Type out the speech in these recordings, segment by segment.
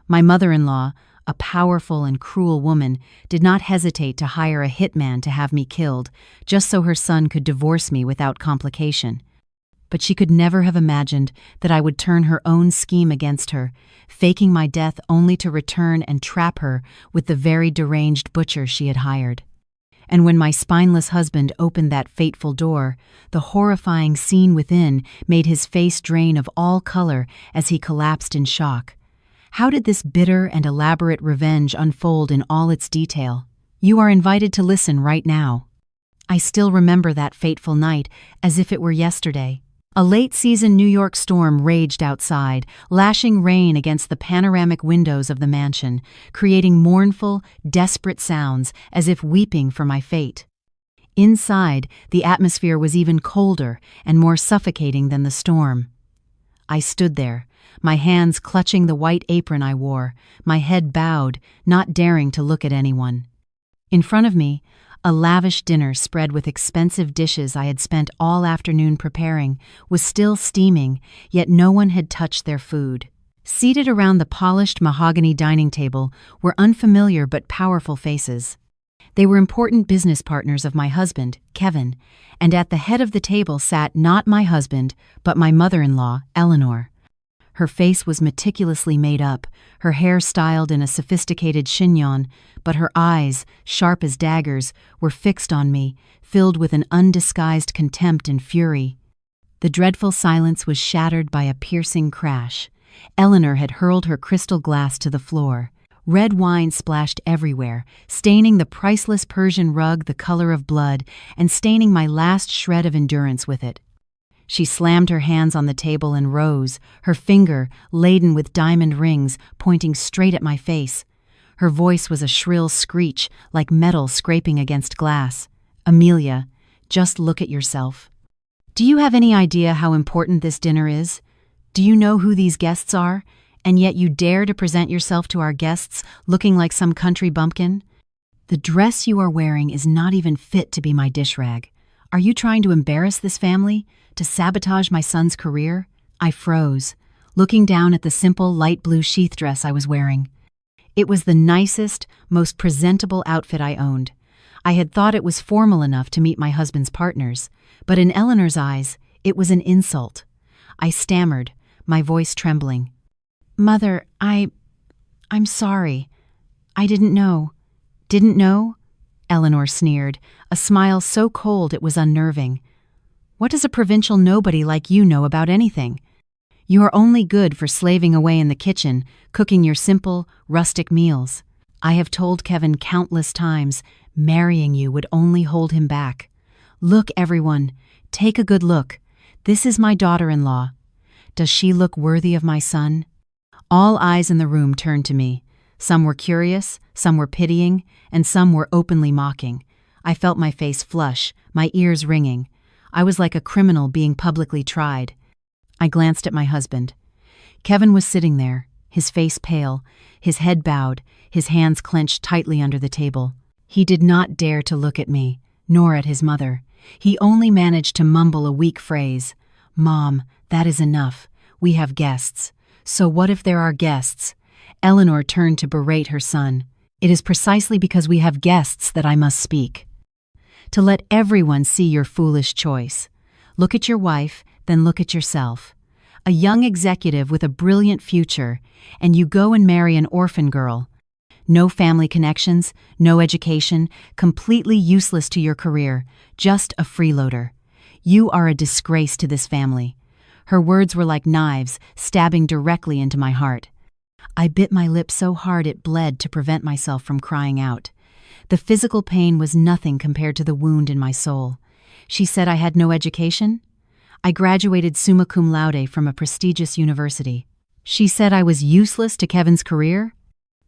My mother-in-law, a powerful and cruel woman, did not hesitate to hire a hitman to have me killed, just so her son could divorce me without complication. But she could never have imagined that I would turn her own scheme against her, faking my death only to return and trap her with the very deranged butcher she had hired. And when my spineless husband opened that fateful door, the horrifying scene within made his face drain of all color as he collapsed in shock. How did this bitter and elaborate revenge unfold in all its detail? You are invited to listen right now. I still remember that fateful night as if it were yesterday. A late-season New York storm raged outside, lashing rain against the panoramic windows of the mansion, creating mournful, desperate sounds as if weeping for my fate. Inside, the atmosphere was even colder and more suffocating than the storm. I stood there, my hands clutching the white apron I wore, my head bowed, not daring to look at anyone. In front of me, a lavish dinner spread with expensive dishes I had spent all afternoon preparing was still steaming, yet no one had touched their food. Seated around the polished mahogany dining table were unfamiliar but powerful faces. They were important business partners of my husband, Kevin, and at the head of the table sat not my husband, but my mother-in-law, Eleanor. Her face was meticulously made up, her hair styled in a sophisticated chignon, but her eyes, sharp as daggers, were fixed on me, filled with an undisguised contempt and fury. The dreadful silence was shattered by a piercing crash. Eleanor had hurled her crystal glass to the floor. Red wine splashed everywhere, staining the priceless Persian rug the color of blood and staining my last shred of endurance with it. She slammed her hands on the table and rose, her finger, laden with diamond rings, pointing straight at my face. Her voice was a shrill screech, like metal scraping against glass. "Amelia, just look at yourself. Do you have any idea how important this dinner is? Do you know who these guests are? And yet you dare to present yourself to our guests looking like some country bumpkin? The dress you are wearing is not even fit to be my dish rag. Are you trying to embarrass this family? To sabotage my son's career?" I froze, looking down at the simple light blue sheath dress I was wearing. It was the nicest, most presentable outfit I owned. I had thought it was formal enough to meet my husband's partners, but in Eleanor's eyes, it was an insult. I stammered, my voice trembling. "Mother, I'm sorry. I didn't know." "Didn't know?" Eleanor sneered, a smile so cold it was unnerving. "What does a provincial nobody like you know about anything? You are only good for slaving away in the kitchen, cooking your simple, rustic meals. I have told Kevin countless times, marrying you would only hold him back. Look, everyone, take a good look. This is my daughter-in-law. Does she look worthy of my son?" All eyes in the room turned to me. Some were curious, some were pitying, and some were openly mocking. I felt my face flush, my ears ringing. I was like a criminal being publicly tried. I glanced at my husband. Kevin was sitting there, his face pale, his head bowed, his hands clenched tightly under the table. He did not dare to look at me, nor at his mother. He only managed to mumble a weak phrase. "Mom, that is enough. We have guests." "So what if there are guests?" Eleanor turned to berate her son. "It is precisely because we have guests that I must speak. To let everyone see your foolish choice. Look at your wife, then look at yourself. A young executive with a brilliant future, and you go and marry an orphan girl. No family connections, no education, completely useless to your career, just a freeloader. You are a disgrace to this family." Her words were like knives, stabbing directly into my heart. I bit my lip so hard it bled to prevent myself from crying out. The physical pain was nothing compared to the wound in my soul. She said I had no education? I graduated summa cum laude from a prestigious university. She said I was useless to Kevin's career?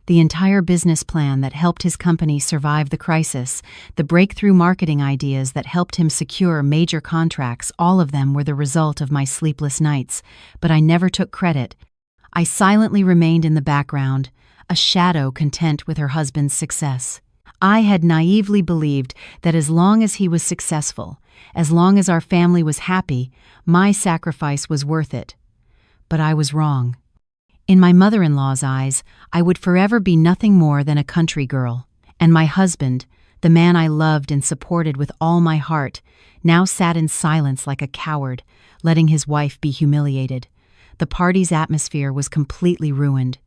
The entire business plan that helped his company survive the crisis, the breakthrough marketing ideas that helped him secure major contracts, all of them were the result of my sleepless nights, but I never took credit. I silently remained in the background, a shadow content with her husband's success. I had naively believed that as long as he was successful, as long as our family was happy, my sacrifice was worth it. But I was wrong. In my mother-in-law's eyes, I would forever be nothing more than a country girl. And my husband, the man I loved and supported with all my heart, now sat in silence like a coward, letting his wife be humiliated. The party's atmosphere was completely ruined.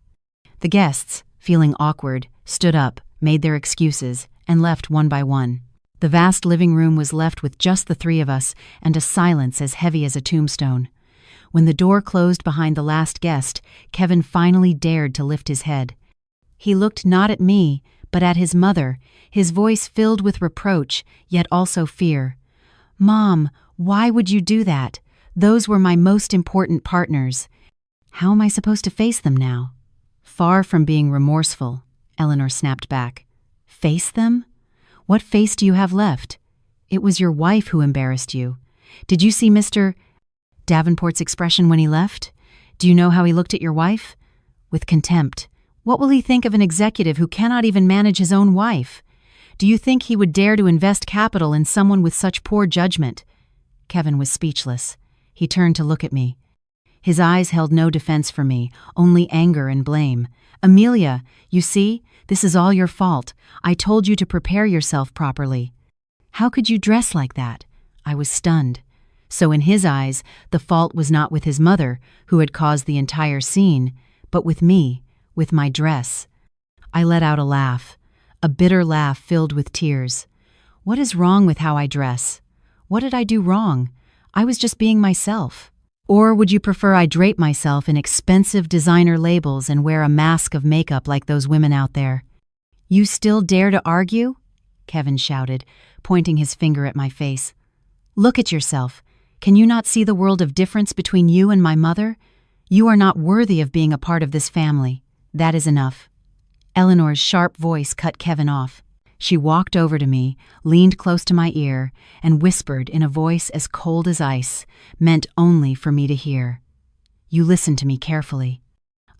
The guests, feeling awkward, stood up, made their excuses, and left one by one. The vast living room was left with just the three of us and a silence as heavy as a tombstone. When the door closed behind the last guest, Kevin finally dared to lift his head. He looked not at me, but at his mother, his voice filled with reproach, yet also fear. "Mom, why would you do that? Those were my most important partners. How am I supposed to face them now?" "Far from being remorseful," Eleanor snapped back. "Face them? What face do you have left? It was your wife who embarrassed you. Did you see Mr. Davenport's expression when he left? Do you know how he looked at your wife? With contempt. What will he think of an executive who cannot even manage his own wife? Do you think he would dare to invest capital in someone with such poor judgment?" Kevin was speechless. He turned to look at me. His eyes held no defense for me, only anger and blame. "Amelia, you see, this is all your fault. I told you to prepare yourself properly. How could you dress like that?" I was stunned. So in his eyes, the fault was not with his mother, who had caused the entire scene, but with me, with my dress. I let out a laugh, a bitter laugh filled with tears. What is wrong with how I dress? What did I do wrong? I was just being myself. Or would you prefer I drape myself in expensive designer labels and wear a mask of makeup like those women out there? "You still dare to argue?" Kevin shouted, pointing his finger at my face. "Look at yourself. Can you not see the world of difference between you and my mother? You are not worthy of being a part of this family. That is enough." Eleanor's sharp voice cut Kevin off. She walked over to me, leaned close to my ear, and whispered in a voice as cold as ice, meant only for me to hear. "You listen to me carefully.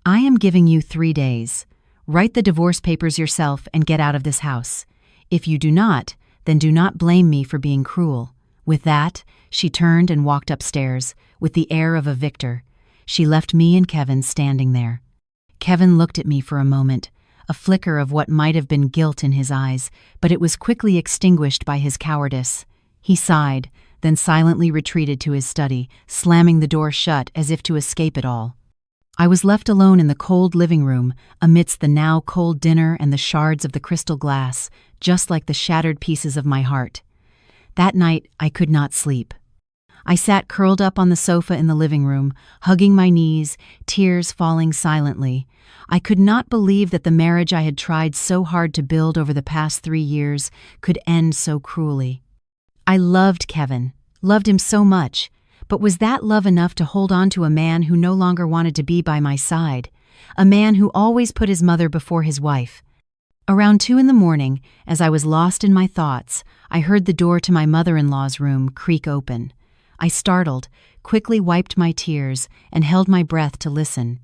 I am giving you 3 days. Write the divorce papers yourself and get out of this house. If you do not, then do not blame me for being cruel." With that, she turned and walked upstairs, with the air of a victor. She left me and Kevin standing there. Kevin looked at me for a moment, a flicker of what might have been guilt in his eyes, but it was quickly extinguished by his cowardice. He sighed, then silently retreated to his study, slamming the door shut as if to escape it all. I was left alone in the cold living room, amidst the now cold dinner and the shards of the crystal glass, just like the shattered pieces of my heart. That night, I could not sleep. I sat curled up on the sofa in the living room, hugging my knees, tears falling silently. I could not believe that the marriage I had tried so hard to build over the past 3 years could end so cruelly. I loved Kevin, loved him so much, but was that love enough to hold on to a man who no longer wanted to be by my side? A man who always put his mother before his wife? Around 2 in the morning, as I was lost in my thoughts, I heard the door to my mother-in-law's room creak open. I startled, quickly wiped my tears, and held my breath to listen.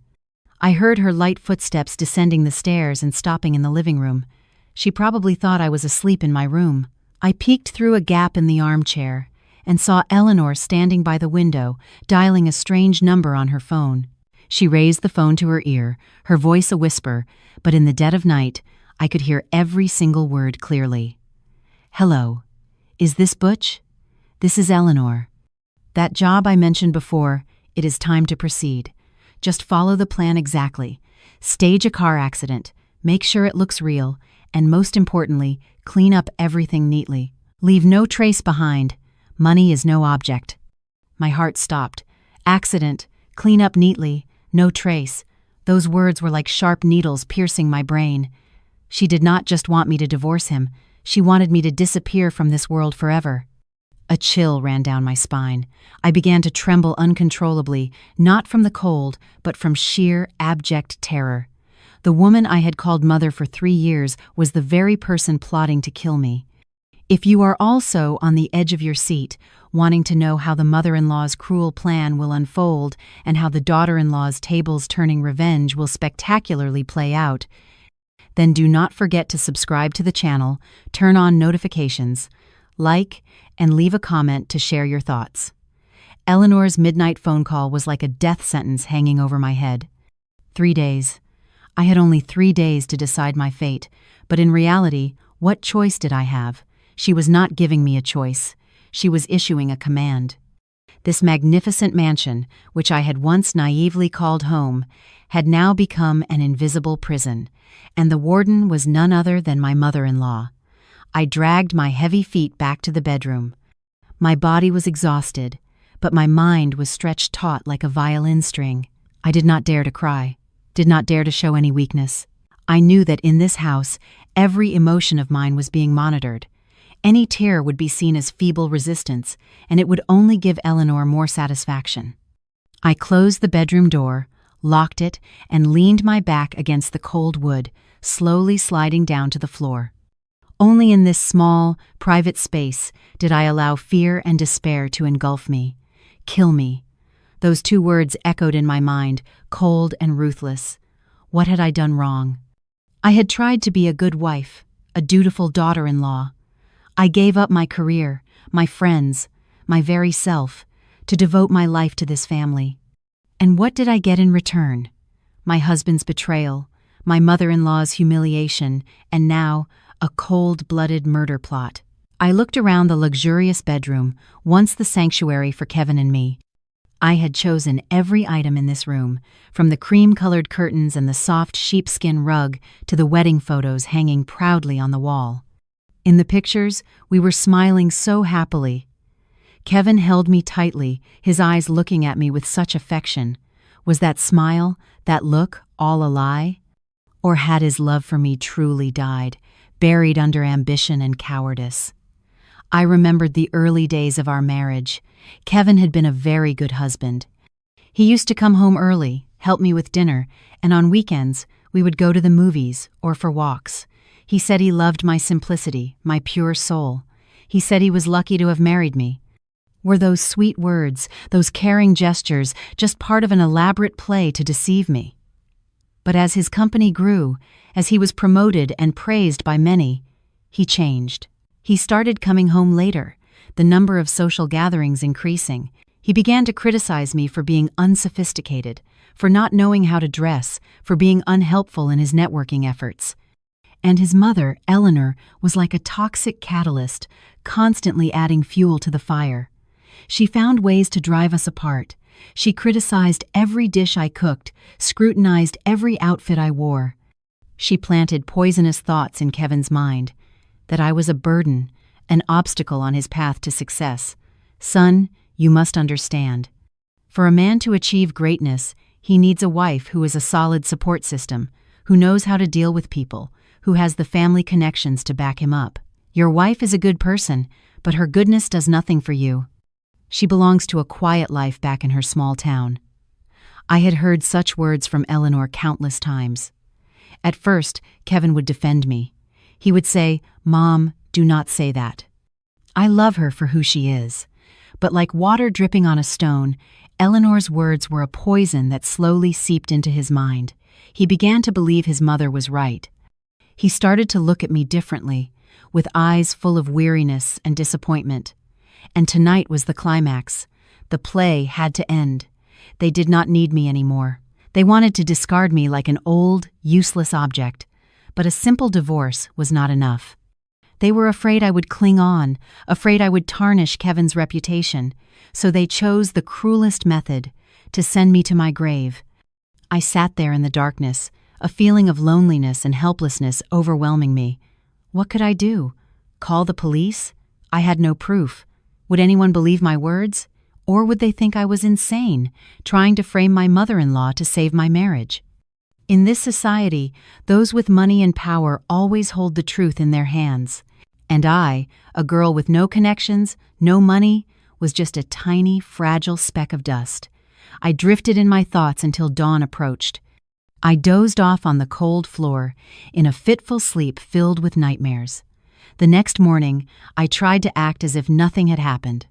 I heard her light footsteps descending the stairs and stopping in the living room. She probably thought I was asleep in my room. I peeked through a gap in the armchair and saw Eleanor standing by the window, dialing a strange number on her phone. She raised the phone to her ear, her voice a whisper, but in the dead of night, I could hear every single word clearly. "Hello. Is this Butch? This is Eleanor. That job I mentioned before, it is time to proceed. Just follow the plan exactly. Stage a car accident, make sure it looks real, and most importantly, clean up everything neatly. Leave no trace behind. Money is no object." My heart stopped. Accident, clean up neatly, no trace. Those words were like sharp needles piercing my brain. She did not just want me to divorce him, she wanted me to disappear from this world forever. A chill ran down my spine. I began to tremble uncontrollably, not from the cold, but from sheer, abject terror. The woman I had called mother for 3 years was the very person plotting to kill me. If you are also on the edge of your seat, wanting to know how the mother-in-law's cruel plan will unfold and how the daughter-in-law's tables-turning revenge will spectacularly play out, then do not forget to subscribe to the channel, turn on notifications, like, and leave a comment to share your thoughts. Eleanor's midnight phone call was like a death sentence hanging over my head. 3 days. I had only 3 days to decide my fate, but in reality, what choice did I have? She was not giving me a choice. She was issuing a command. This magnificent mansion, which I had once naively called home, had now become an invisible prison, and the warden was none other than my mother-in-law. I dragged my heavy feet back to the bedroom. My body was exhausted, but my mind was stretched taut like a violin string. I did not dare to cry, did not dare to show any weakness. I knew that in this house, every emotion of mine was being monitored. Any tear would be seen as feeble resistance, and it would only give Eleanor more satisfaction. I closed the bedroom door, locked it, and leaned my back against the cold wood, slowly sliding down to the floor. Only in this small, private space did I allow fear and despair to engulf me. Kill me. Those two words echoed in my mind, cold and ruthless. What had I done wrong? I had tried to be a good wife, a dutiful daughter-in-law. I gave up my career, my friends, my very self, to devote my life to this family. And what did I get in return? My husband's betrayal, my mother-in-law's humiliation, and now a cold-blooded murder plot. I looked around the luxurious bedroom, once the sanctuary for Kevin and me. I had chosen every item in this room, from the cream-colored curtains and the soft sheepskin rug to the wedding photos hanging proudly on the wall. In the pictures, we were smiling so happily. Kevin held me tightly, his eyes looking at me with such affection. Was that smile, that look, all a lie? Or had his love for me truly died, buried under ambition and cowardice? I remembered the early days of our marriage. Kevin had been a very good husband. He used to come home early, help me with dinner, and on weekends, we would go to the movies or for walks. He said he loved my simplicity, my pure soul. He said he was lucky to have married me. Were those sweet words, those caring gestures, just part of an elaborate play to deceive me? But as his company grew, as he was promoted and praised by many, he changed. He started coming home later, the number of social gatherings increasing. He began to criticize me for being unsophisticated, for not knowing how to dress, for being unhelpful in his networking efforts. And his mother, Eleanor, was like a toxic catalyst, constantly adding fuel to the fire. She found ways to drive us apart. She criticized every dish I cooked, scrutinized every outfit I wore. She planted poisonous thoughts in Kevin's mind, that I was a burden, an obstacle on his path to success. Son, you must understand. For a man to achieve greatness, he needs a wife who is a solid support system, who knows how to deal with people, who has the family connections to back him up. Your wife is a good person, but her goodness does nothing for you. She belongs to a quiet life back in her small town. I had heard such words from Eleanor countless times. At first, Kevin would defend me. He would say, "Mom, do not say that. I love her for who she is." But like water dripping on a stone, Eleanor's words were a poison that slowly seeped into his mind. He began to believe his mother was right. He started to look at me differently, with eyes full of weariness and disappointment. And tonight was the climax. The play had to end. They did not need me anymore. They wanted to discard me like an old, useless object. But a simple divorce was not enough. They were afraid I would cling on, afraid I would tarnish Kevin's reputation, so they chose the cruelest method, to send me to my grave. I sat there in the darkness, a feeling of loneliness and helplessness overwhelming me. What could I do? Call the police? I had no proof. Would anyone believe my words? Or would they think I was insane, trying to frame my mother-in-law to save my marriage? In this society, those with money and power always hold the truth in their hands. And I, a girl with no connections, no money, was just a tiny, fragile speck of dust. I drifted in my thoughts until dawn approached. I dozed off on the cold floor, in a fitful sleep filled with nightmares. The next morning, I tried to act as if nothing had happened.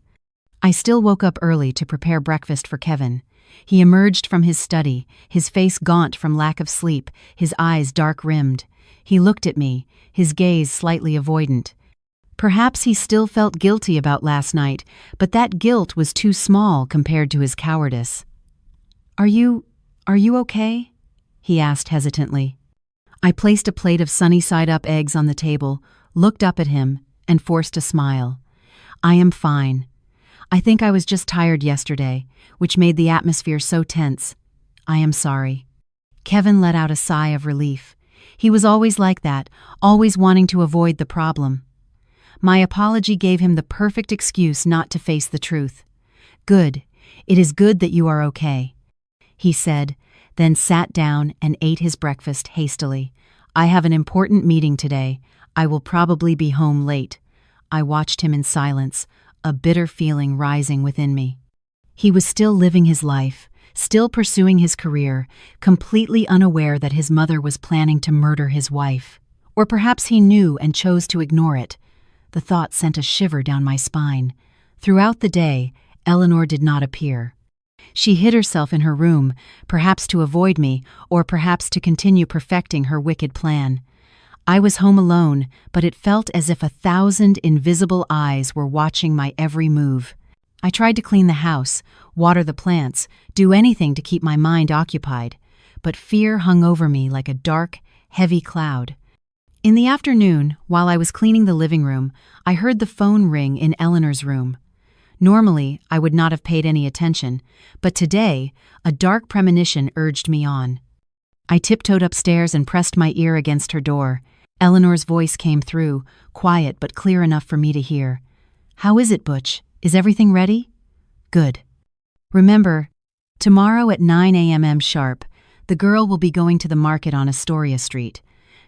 I still woke up early to prepare breakfast for Kevin. He emerged from his study, his face gaunt from lack of sleep, his eyes dark-rimmed. He looked at me, his gaze slightly avoidant. Perhaps he still felt guilty about last night, but that guilt was too small compared to his cowardice. Are you okay?" he asked hesitantly. I placed a plate of sunny-side-up eggs on the table, looked up at him, and forced a smile. I am fine. I think I was just tired yesterday, which made the atmosphere so tense. I am sorry. Kevin let out a sigh of relief. He was always like that, always wanting to avoid the problem. My apology gave him the perfect excuse not to face the truth. Good. It is good that you are okay, he said, then sat down and ate his breakfast hastily. I have an important meeting today. I will probably be home late. I watched him in silence, a bitter feeling rising within me. He was still living his life, still pursuing his career, completely unaware that his mother was planning to murder his wife. Or perhaps he knew and chose to ignore it. The thought sent a shiver down my spine. Throughout the day, Eleanor did not appear. She hid herself in her room, perhaps to avoid me, or perhaps to continue perfecting her wicked plan. I was home alone, but it felt as if 1,000 invisible eyes were watching my every move. I tried to clean the house, water the plants, do anything to keep my mind occupied, but fear hung over me like a dark, heavy cloud. In the afternoon, while I was cleaning the living room, I heard the phone ring in Eleanor's room. Normally, I would not have paid any attention, but today, a dark premonition urged me on. I tiptoed upstairs and pressed my ear against her door. Eleanor's voice came through, quiet but clear enough for me to hear. "How is it, Butch? Is everything ready?" "Good. Remember, tomorrow at 9 a.m. sharp, the girl will be going to the market on Astoria Street.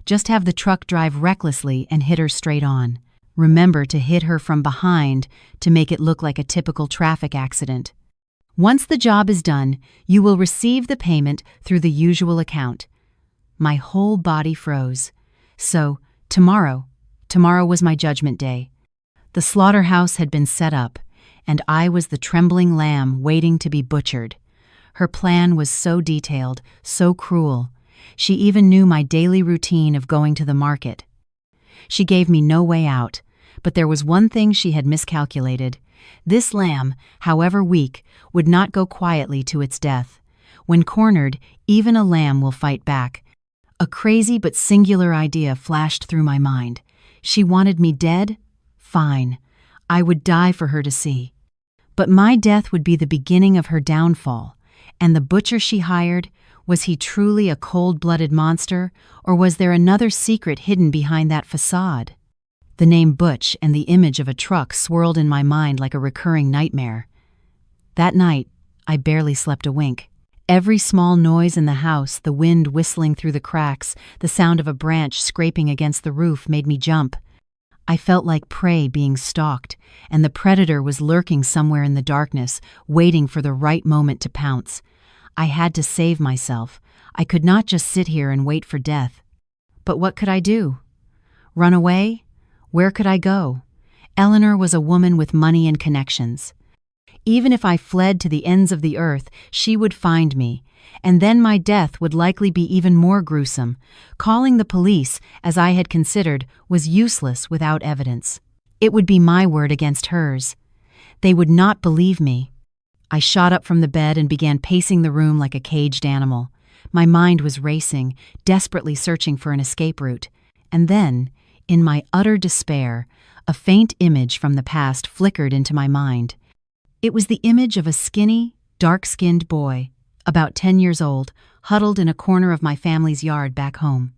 Just have the truck drive recklessly and hit her straight on. Remember to hit her from behind to make it look like a typical traffic accident. Once the job is done, you will receive the payment through the usual account." My whole body froze. So, tomorrow was my judgment day. The slaughterhouse had been set up, and I was the trembling lamb waiting to be butchered. Her plan was so detailed, so cruel. She even knew my daily routine of going to the market. She gave me no way out, but there was one thing she had miscalculated. This lamb, however weak, would not go quietly to its death. When cornered, even a lamb will fight back. A crazy but singular idea flashed through my mind. She wanted me dead? Fine. I would die for her to see. But my death would be the beginning of her downfall. And the butcher she hired, was he truly a cold-blooded monster, or was there another secret hidden behind that facade? The name Butch and the image of a truck swirled in my mind like a recurring nightmare. That night, I barely slept a wink. Every small noise in the house, the wind whistling through the cracks, the sound of a branch scraping against the roof made me jump. I felt like prey being stalked, and the predator was lurking somewhere in the darkness, waiting for the right moment to pounce. I had to save myself. I could not just sit here and wait for death. But what could I do? Run away? Where could I go? Eleanor was a woman with money and connections. Even if I fled to the ends of the earth, she would find me, and then my death would likely be even more gruesome. Calling the police, as I had considered, was useless without evidence. It would be my word against hers. They would not believe me. I shot up from the bed and began pacing the room like a caged animal. My mind was racing, desperately searching for an escape route. And then, in my utter despair, a faint image from the past flickered into my mind. It was the image of a skinny, dark-skinned boy, about 10 years old, huddled in a corner of my family's yard back home.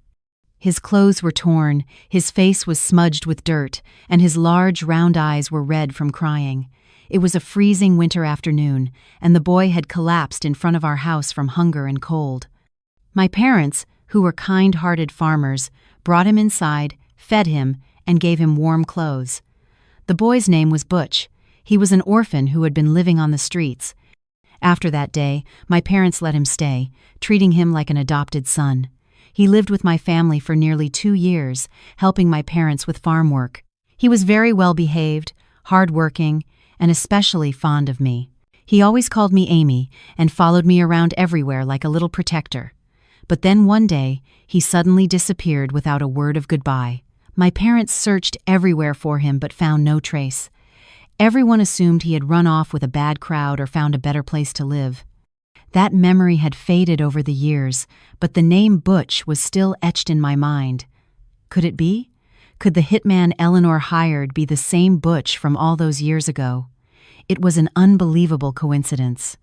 His clothes were torn, his face was smudged with dirt, and his large, round eyes were red from crying. It was a freezing winter afternoon, and the boy had collapsed in front of our house from hunger and cold. My parents, who were kind-hearted farmers, brought him inside, fed him, and gave him warm clothes. The boy's name was Butch. He was an orphan who had been living on the streets. After that day, my parents let him stay, treating him like an adopted son. He lived with my family for nearly 2 years, helping my parents with farm work. He was very well behaved, hard-working, and especially fond of me. He always called me Amy and followed me around everywhere like a little protector. But then one day, he suddenly disappeared without a word of goodbye. My parents searched everywhere for him but found no trace. Everyone assumed he had run off with a bad crowd or found a better place to live. That memory had faded over the years, but the name Butch was still etched in my mind. Could it be? Could the hitman Eleanor hired be the same Butch from all those years ago? It was an unbelievable coincidence.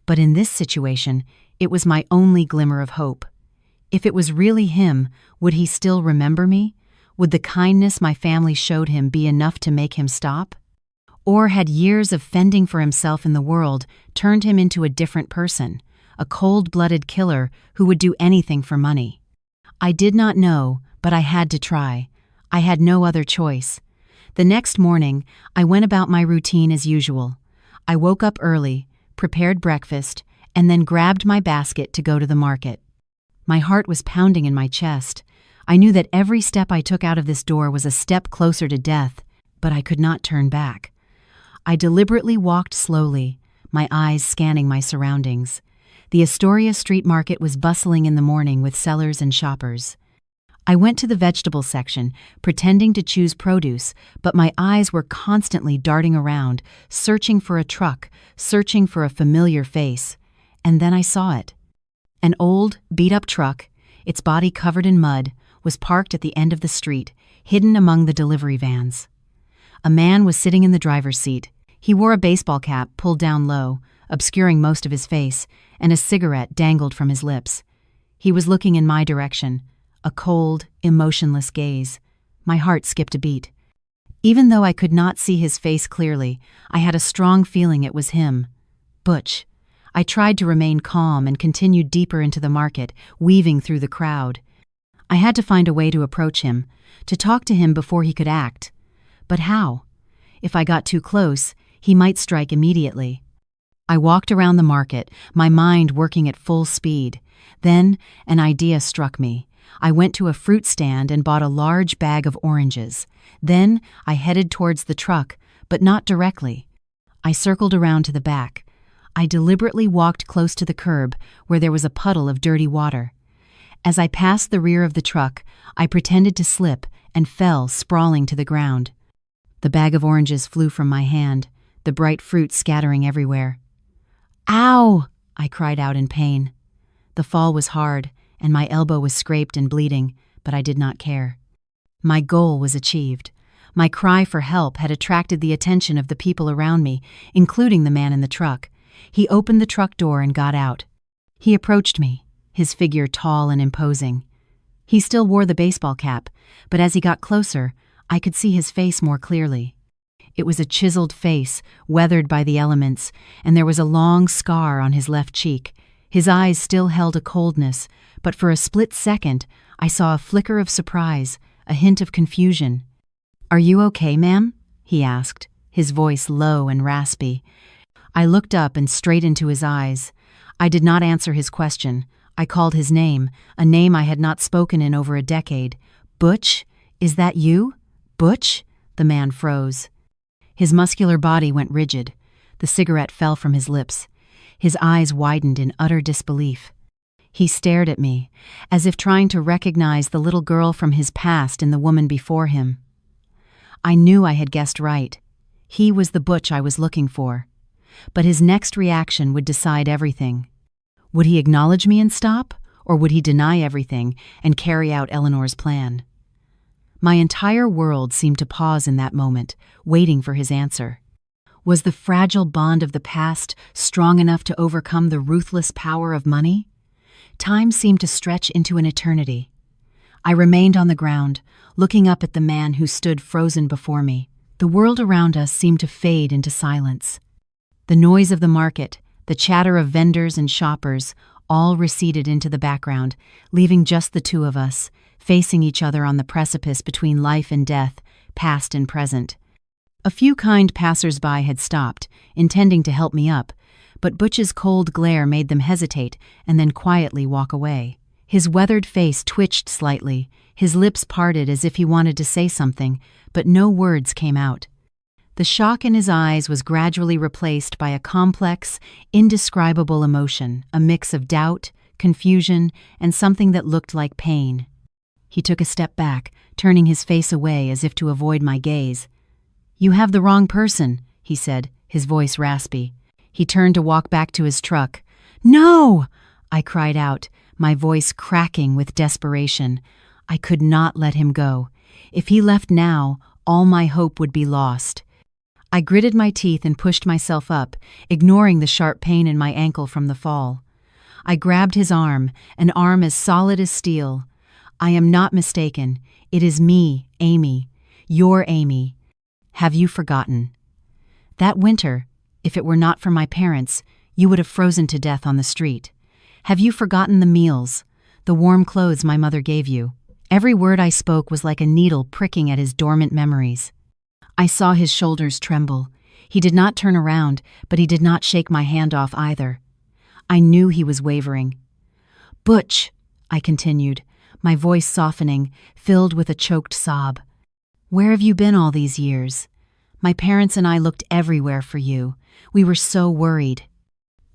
But in this situation, it was my only glimmer of hope. If it was really him, would he still remember me? Would the kindness my family showed him be enough to make him stop? Or had years of fending for himself in the world turned him into a different person, a cold-blooded killer who would do anything for money? I did not know, but I had to try. I had no other choice. The next morning, I went about my routine as usual. I woke up early, prepared breakfast, and then grabbed my basket to go to the market. My heart was pounding in my chest. I knew that every step I took out of this door was a step closer to death, but I could not turn back. I deliberately walked slowly, my eyes scanning my surroundings. The Astoria Street Market was bustling in the morning with sellers and shoppers. I went to the vegetable section, pretending to choose produce, but my eyes were constantly darting around, searching for a truck, searching for a familiar face. And then I saw it. An old, beat-up truck, its body covered in mud, was parked at the end of the street, hidden among the delivery vans. A man was sitting in the driver's seat. He wore a baseball cap pulled down low, obscuring most of his face, and a cigarette dangled from his lips. He was looking in my direction, a cold, emotionless gaze. My heart skipped a beat. Even though I could not see his face clearly, I had a strong feeling it was him. Butch. I tried to remain calm and continued deeper into the market, weaving through the crowd. I had to find a way to approach him, to talk to him before he could act. But how? If I got too close, he might strike immediately. I walked around the market, my mind working at full speed. Then, an idea struck me. I went to a fruit stand and bought a large bag of oranges. Then, I headed towards the truck, but not directly. I circled around to the back. I deliberately walked close to the curb, where there was a puddle of dirty water. As I passed the rear of the truck, I pretended to slip and fell sprawling to the ground. The bag of oranges flew from my hand, the bright fruit scattering everywhere. "Ow!" I cried out in pain. The fall was hard, and my elbow was scraped and bleeding, but I did not care. My goal was achieved. My cry for help had attracted the attention of the people around me, including the man in the truck. He opened the truck door and got out. He approached me, his figure tall and imposing. He still wore the baseball cap, but as he got closer, I could see his face more clearly. It was a chiseled face, weathered by the elements, and there was a long scar on his left cheek. His eyes still held a coldness, but for a split second, I saw a flicker of surprise, a hint of confusion. "Are you okay, ma'am?" he asked, his voice low and raspy. I looked up and straight into his eyes. I did not answer his question. I called his name, a name I had not spoken in over a decade. "Butch? Is that you? Butch?" The man froze. His muscular body went rigid. The cigarette fell from his lips. His eyes widened in utter disbelief. He stared at me, as if trying to recognize the little girl from his past in the woman before him. I knew I had guessed right. He was the Butch I was looking for. But his next reaction would decide everything. Would he acknowledge me and stop, or would he deny everything and carry out Eleanor's plan? My entire world seemed to pause in that moment, waiting for his answer. Was the fragile bond of the past strong enough to overcome the ruthless power of money? Time seemed to stretch into an eternity. I remained on the ground, looking up at the man who stood frozen before me. The world around us seemed to fade into silence. The noise of the market, the chatter of vendors and shoppers, all receded into the background, leaving just the two of us, facing each other on the precipice between life and death, past and present. A few kind passers-by had stopped, intending to help me up, but Butch's cold glare made them hesitate and then quietly walk away. His weathered face twitched slightly, his lips parted as if he wanted to say something, but no words came out. The shock in his eyes was gradually replaced by a complex, indescribable emotion, a mix of doubt, confusion, and something that looked like pain. He took a step back, turning his face away as if to avoid my gaze. "You have the wrong person," he said, his voice raspy. He turned to walk back to his truck. No! I cried out, my voice cracking with desperation. I could not let him go. If he left now, all my hope would be lost. I gritted my teeth and pushed myself up, ignoring the sharp pain in my ankle from the fall. I grabbed his arm, an arm as solid as steel. I am not mistaken. It is me, Amy. Your Amy. Have you forgotten? That winter, if it were not for my parents, you would have frozen to death on the street. Have you forgotten the meals, the warm clothes my mother gave you? Every word I spoke was like a needle pricking at his dormant memories. I saw his shoulders tremble. He did not turn around, but he did not shake my hand off either. I knew he was wavering. Butch, I continued, my voice softening, filled with a choked sob. Where have you been all these years? My parents and I looked everywhere for you. We were so worried.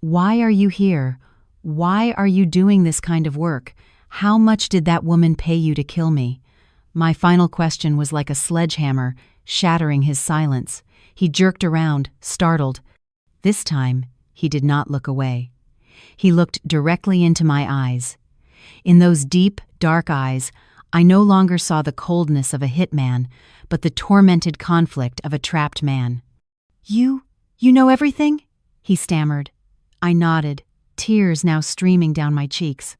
Why are you here? Why are you doing this kind of work? How much did that woman pay you to kill me? My final question was like a sledgehammer, shattering his silence. He jerked around, startled. This time, he did not look away. He looked directly into my eyes. In those deep, dark eyes, I no longer saw the coldness of a hitman, but the tormented conflict of a trapped man. You know everything? He stammered. I nodded, tears now streaming down my cheeks.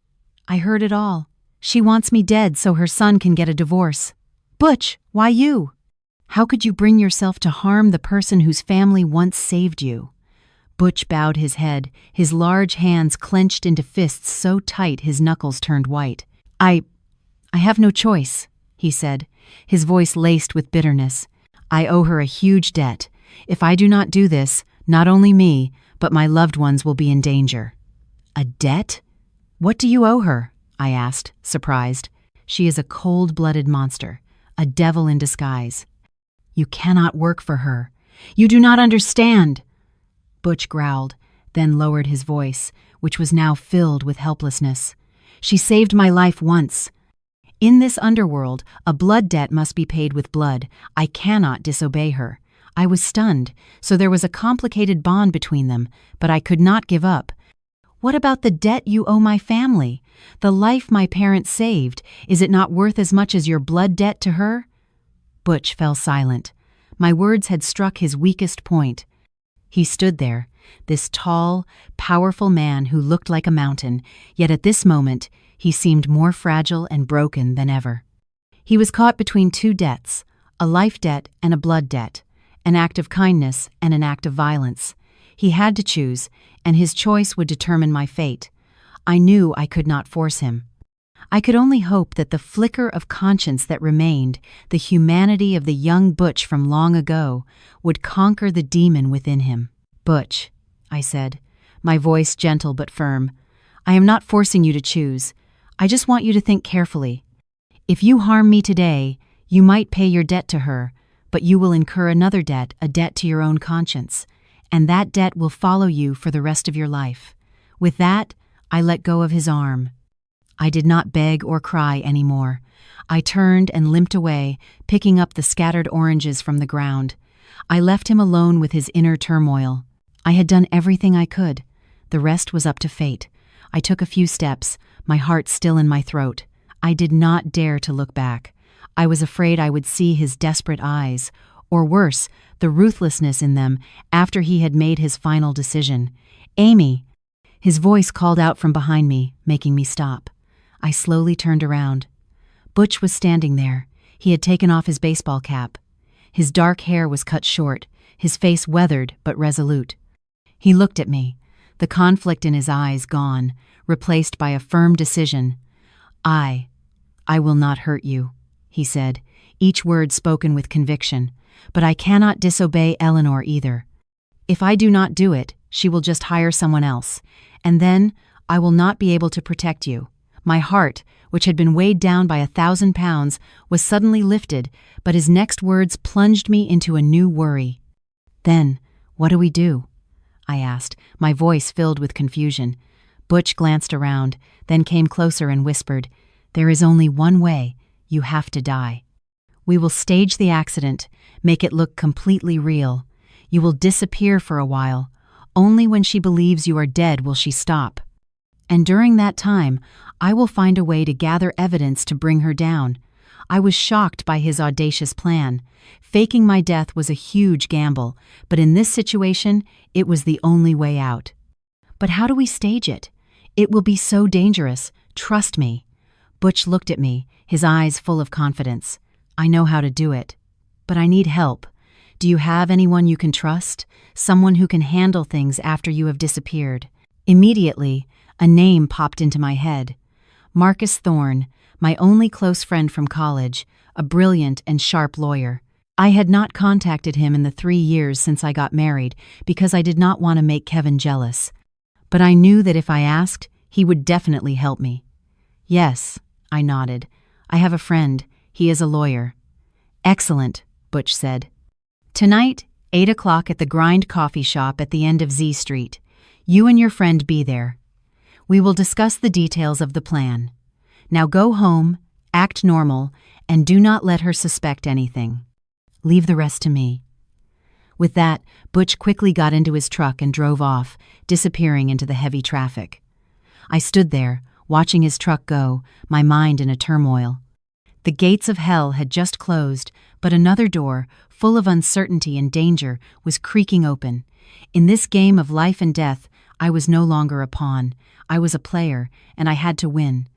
I heard it all. She wants me dead so her son can get a divorce. Butch, why you? How could you bring yourself to harm the person whose family once saved you? Butch bowed his head, his large hands clenched into fists so tight his knuckles turned white. I have no choice, he said, his voice laced with bitterness. I owe her a huge debt. If I do not do this, not only me, but my loved ones will be in danger. A debt? What do you owe her? I asked, surprised. She is a cold-blooded monster, a devil in disguise. You cannot work for her. You do not understand. Butch growled, then lowered his voice, which was now filled with helplessness. She saved my life once. In this underworld, a blood debt must be paid with blood. I cannot disobey her. I was stunned, so there was a complicated bond between them, but I could not give up. What about the debt you owe my family? The life my parents saved, is it not worth as much as your blood debt to her? Butch fell silent. My words had struck his weakest point. He stood there, this tall, powerful man who looked like a mountain, yet at this moment he seemed more fragile and broken than ever. He was caught between two debts, a life debt and a blood debt, an act of kindness and an act of violence. He had to choose, and his choice would determine my fate. I knew I could not force him. I could only hope that the flicker of conscience that remained, the humanity of the young Butch from long ago, would conquer the demon within him. Butch, I said, my voice gentle but firm, I am not forcing you to choose. I just want you to think carefully. If you harm me today, you might pay your debt to her, but you will incur another debt, a debt to your own conscience, and that debt will follow you for the rest of your life. With that, I let go of his arm. I did not beg or cry anymore. I turned and limped away, picking up the scattered oranges from the ground. I left him alone with his inner turmoil. I had done everything I could. The rest was up to fate. I took a few steps, my heart still in my throat. I did not dare to look back. I was afraid I would see his desperate eyes, or worse, the ruthlessness in them after he had made his final decision. Amy! His voice called out from behind me, making me stop. I slowly turned around. Butch was standing there. He had taken off his baseball cap. His dark hair was cut short, his face weathered but resolute. He looked at me, the conflict in his eyes gone, replaced by a firm decision. I will not hurt you, he said, each word spoken with conviction, but I cannot disobey Eleanor either. If I do not do it, she will just hire someone else, and then I will not be able to protect you. My heart, which had been weighed down by 1,000 pounds, was suddenly lifted, but his next words plunged me into a new worry. Then, what do we do? I asked, my voice filled with confusion. Butch glanced around, then came closer and whispered, There is only one way. You have to die. We will stage the accident, make it look completely real. You will disappear for a while. Only when she believes you are dead will she stop. And during that time, I will find a way to gather evidence to bring her down. I was shocked by his audacious plan. Faking my death was a huge gamble, but in this situation, it was the only way out. But how do we stage it? It will be so dangerous, trust me. Butch looked at me, his eyes full of confidence. I know how to do it. But I need help. Do you have anyone you can trust? Someone who can handle things after you have disappeared? Immediately, a name popped into my head. Marcus Thorne, my only close friend from college, a brilliant and sharp lawyer. I had not contacted him in the 3 years since I got married because I did not want to make Kevin jealous. But I knew that if I asked, he would definitely help me. Yes, I nodded. I have a friend. He is a lawyer. Excellent, Butch said. Tonight, 8 o'clock at the Grind Coffee Shop at the end of Z Street. You and your friend be there. We will discuss the details of the plan. Now go home, act normal, and do not let her suspect anything. Leave the rest to me. With that, Butch quickly got into his truck and drove off, disappearing into the heavy traffic. I stood there, watching his truck go, my mind in a turmoil. The gates of hell had just closed, but another door, full of uncertainty and danger, was creaking open. In this game of life and death, I was no longer a pawn. I was a player, and I had to win.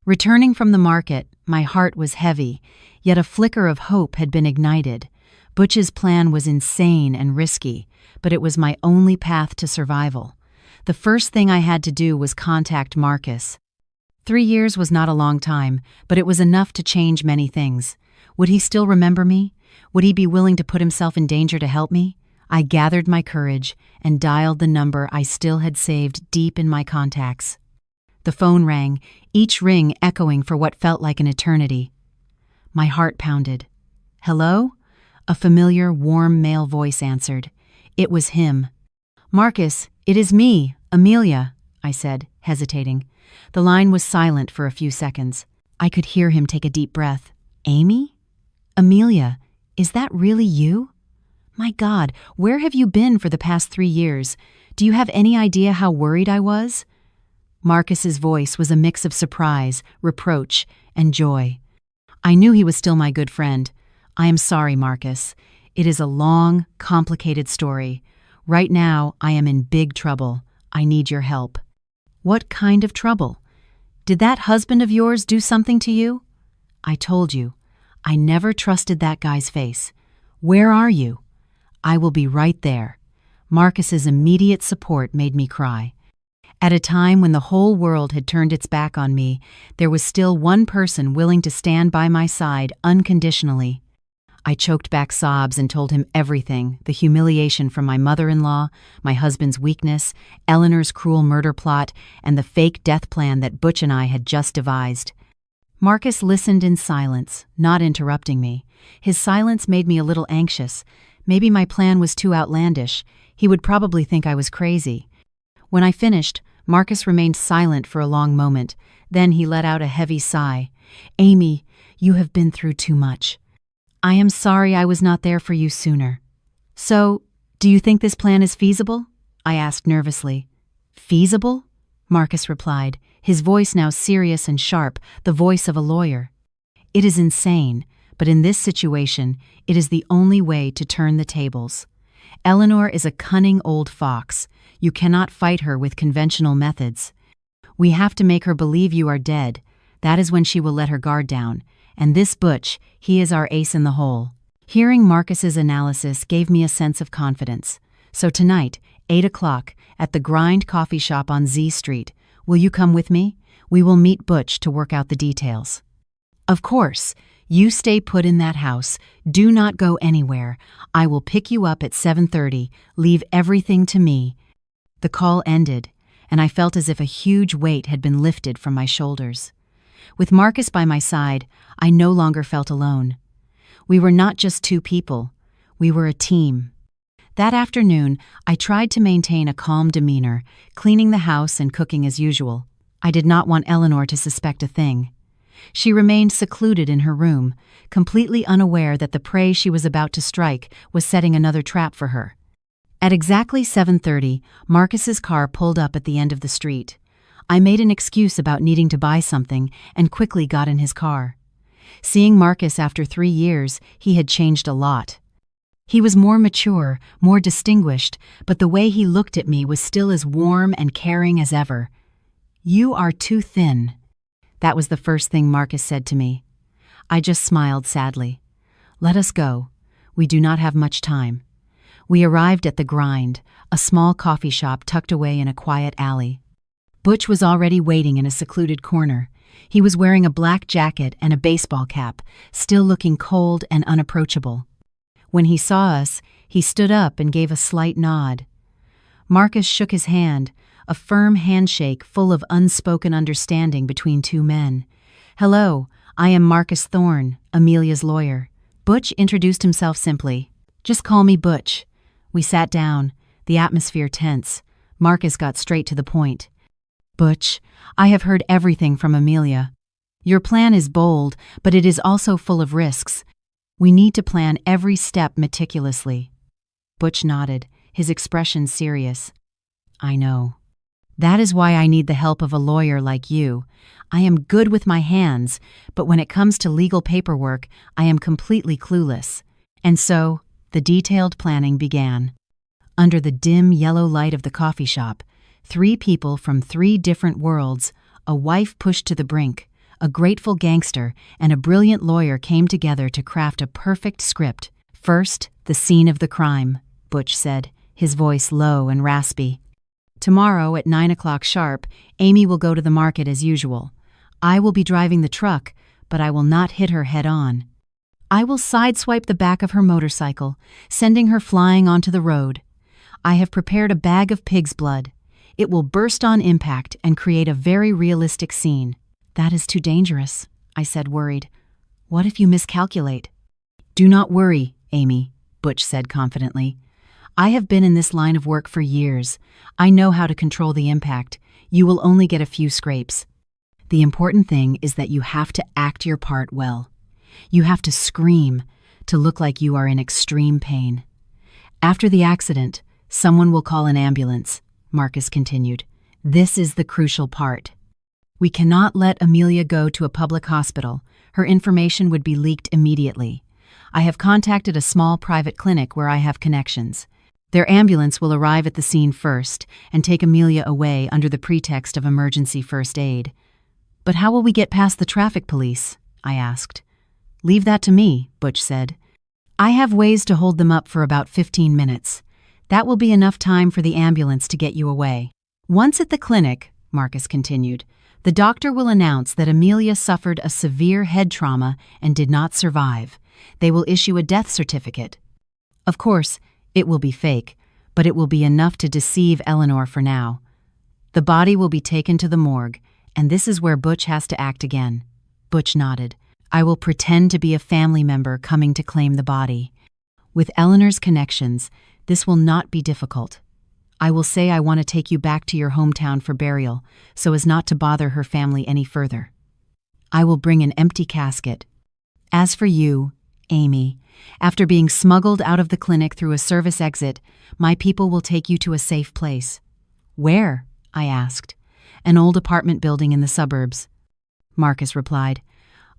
Returning from the market, my heart was heavy, yet a flicker of hope had been ignited. Butch's plan was insane and risky, but it was my only path to survival. The first thing I had to do was contact Marcus. 3 years was not a long time, but it was enough to change many things. Would he still remember me? Would he be willing to put himself in danger to help me? I gathered my courage and dialed the number I still had saved deep in my contacts. The phone rang, each ring echoing for what felt like an eternity. My heart pounded. Hello? A familiar, warm male voice answered. It was him. Marcus, it is me, Amelia, I said, hesitating. The line was silent for a few seconds. I could hear him take a deep breath. Amy? Amelia, is that really you? My God, where have you been for the past 3 years? Do you have any idea how worried I was? Marcus's voice was a mix of surprise, reproach, and joy. I knew he was still my good friend. I am sorry, Marcus. It is a long, complicated story. Right now, I am in big trouble. I need your help. What kind of trouble? Did that husband of yours do something to you? I told you. I never trusted that guy's face. Where are you? I will be right there. Marcus's immediate support made me cry. At a time when the whole world had turned its back on me, there was still one person willing to stand by my side unconditionally. I choked back sobs and told him everything, the humiliation from my mother-in-law, my husband's weakness, Eleanor's cruel murder plot, and the fake death plan that Butch and I had just devised. Marcus listened in silence, not interrupting me. His silence made me a little anxious. Maybe my plan was too outlandish. He would probably think I was crazy. When I finished, Marcus remained silent for a long moment. Then he let out a heavy sigh. Amy, you have been through too much. I am sorry I was not there for you sooner. So, do you think this plan is feasible? I asked nervously. Feasible? Marcus replied, his voice now serious and sharp, the voice of a lawyer. It is insane, but in this situation, it is the only way to turn the tables. Eleanor is a cunning old fox. You cannot fight her with conventional methods. We have to make her believe you are dead. That is when she will let her guard down. And this Butch, he is our ace in the hole. Hearing Marcus's analysis gave me a sense of confidence. So tonight, 8 o'clock, at the Grind Coffee Shop on Z Street, will you come with me? We will meet Butch to work out the details. Of course. You stay put in that house. Do not go anywhere. I will pick you up at 7:30. Leave everything to me. The call ended, and I felt as if a huge weight had been lifted from my shoulders. With Marcus by my side, I no longer felt alone. We were not just two people. We were a team. That afternoon, I tried to maintain a calm demeanor, cleaning the house and cooking as usual. I did not want Eleanor to suspect a thing. She remained secluded in her room, completely unaware that the prey she was about to strike was setting another trap for her. At exactly 7:30, Marcus's car pulled up at the end of the street. I made an excuse about needing to buy something and quickly got in his car. Seeing Marcus after 3 years, he had changed a lot. He was more mature, more distinguished, but the way he looked at me was still as warm and caring as ever. "You are too thin." That was the first thing Marcus said to me. I just smiled sadly. "Let us go. We do not have much time." We arrived at The Grind, a small coffee shop tucked away in a quiet alley. Butch was already waiting in a secluded corner. He was wearing a black jacket and a baseball cap, still looking cold and unapproachable. When he saw us, he stood up and gave a slight nod. Marcus shook his hand, a firm handshake full of unspoken understanding between two men. "Hello, I am Marcus Thorne, Amelia's lawyer." Butch introduced himself simply. "Just call me Butch." We sat down, the atmosphere tense. Marcus got straight to the point. "Butch, I have heard everything from Amelia. Your plan is bold, but it is also full of risks. We need to plan every step meticulously." Butch nodded, his expression serious. "I know. That is why I need the help of a lawyer like you. I am good with my hands, but when it comes to legal paperwork, I am completely clueless." And so, the detailed planning began. Under the dim yellow light of the coffee shop, 3 people from 3 different worlds, a wife pushed to the brink, a grateful gangster, and a brilliant lawyer came together to craft a perfect script. "First, the scene of the crime," Butch said, his voice low and raspy. "Tomorrow at 9 o'clock sharp, Amy will go to the market as usual. I will be driving the truck, but I will not hit her head on. I will sideswipe the back of her motorcycle, sending her flying onto the road. I have prepared a bag of pig's blood. It will burst on impact and create a very realistic scene." "That is too dangerous," I said, worried. "What if you miscalculate?" "Do not worry, Amy," Butch said confidently. "I have been in this line of work for years. I know how to control the impact. You will only get a few scrapes. The important thing is that you have to act your part well. You have to scream, to look like you are in extreme pain. After the accident, someone will call an ambulance," Marcus continued. "This is the crucial part. We cannot let Amelia go to a public hospital. Her information would be leaked immediately. I have contacted a small private clinic where I have connections. Their ambulance will arrive at the scene first and take Amelia away under the pretext of emergency first aid." "But how will we get past the traffic police?" I asked. "Leave that to me," Butch said. "I have ways to hold them up for about 15 minutes. That will be enough time for the ambulance to get you away. Once at the clinic," Marcus continued, "the doctor will announce that Amelia suffered a severe head trauma and did not survive. They will issue a death certificate. Of course, it will be fake, but it will be enough to deceive Eleanor for now. The body will be taken to the morgue, and this is where Butch has to act again." Butch nodded. "I will pretend to be a family member coming to claim the body. With Eleanor's connections, this will not be difficult. I will say I want to take you back to your hometown for burial, so as not to bother her family any further. I will bring an empty casket. As for you, Amy, after being smuggled out of the clinic through a service exit, my people will take you to a safe place." "Where?" I asked. "An old apartment building in the suburbs." Marcus replied,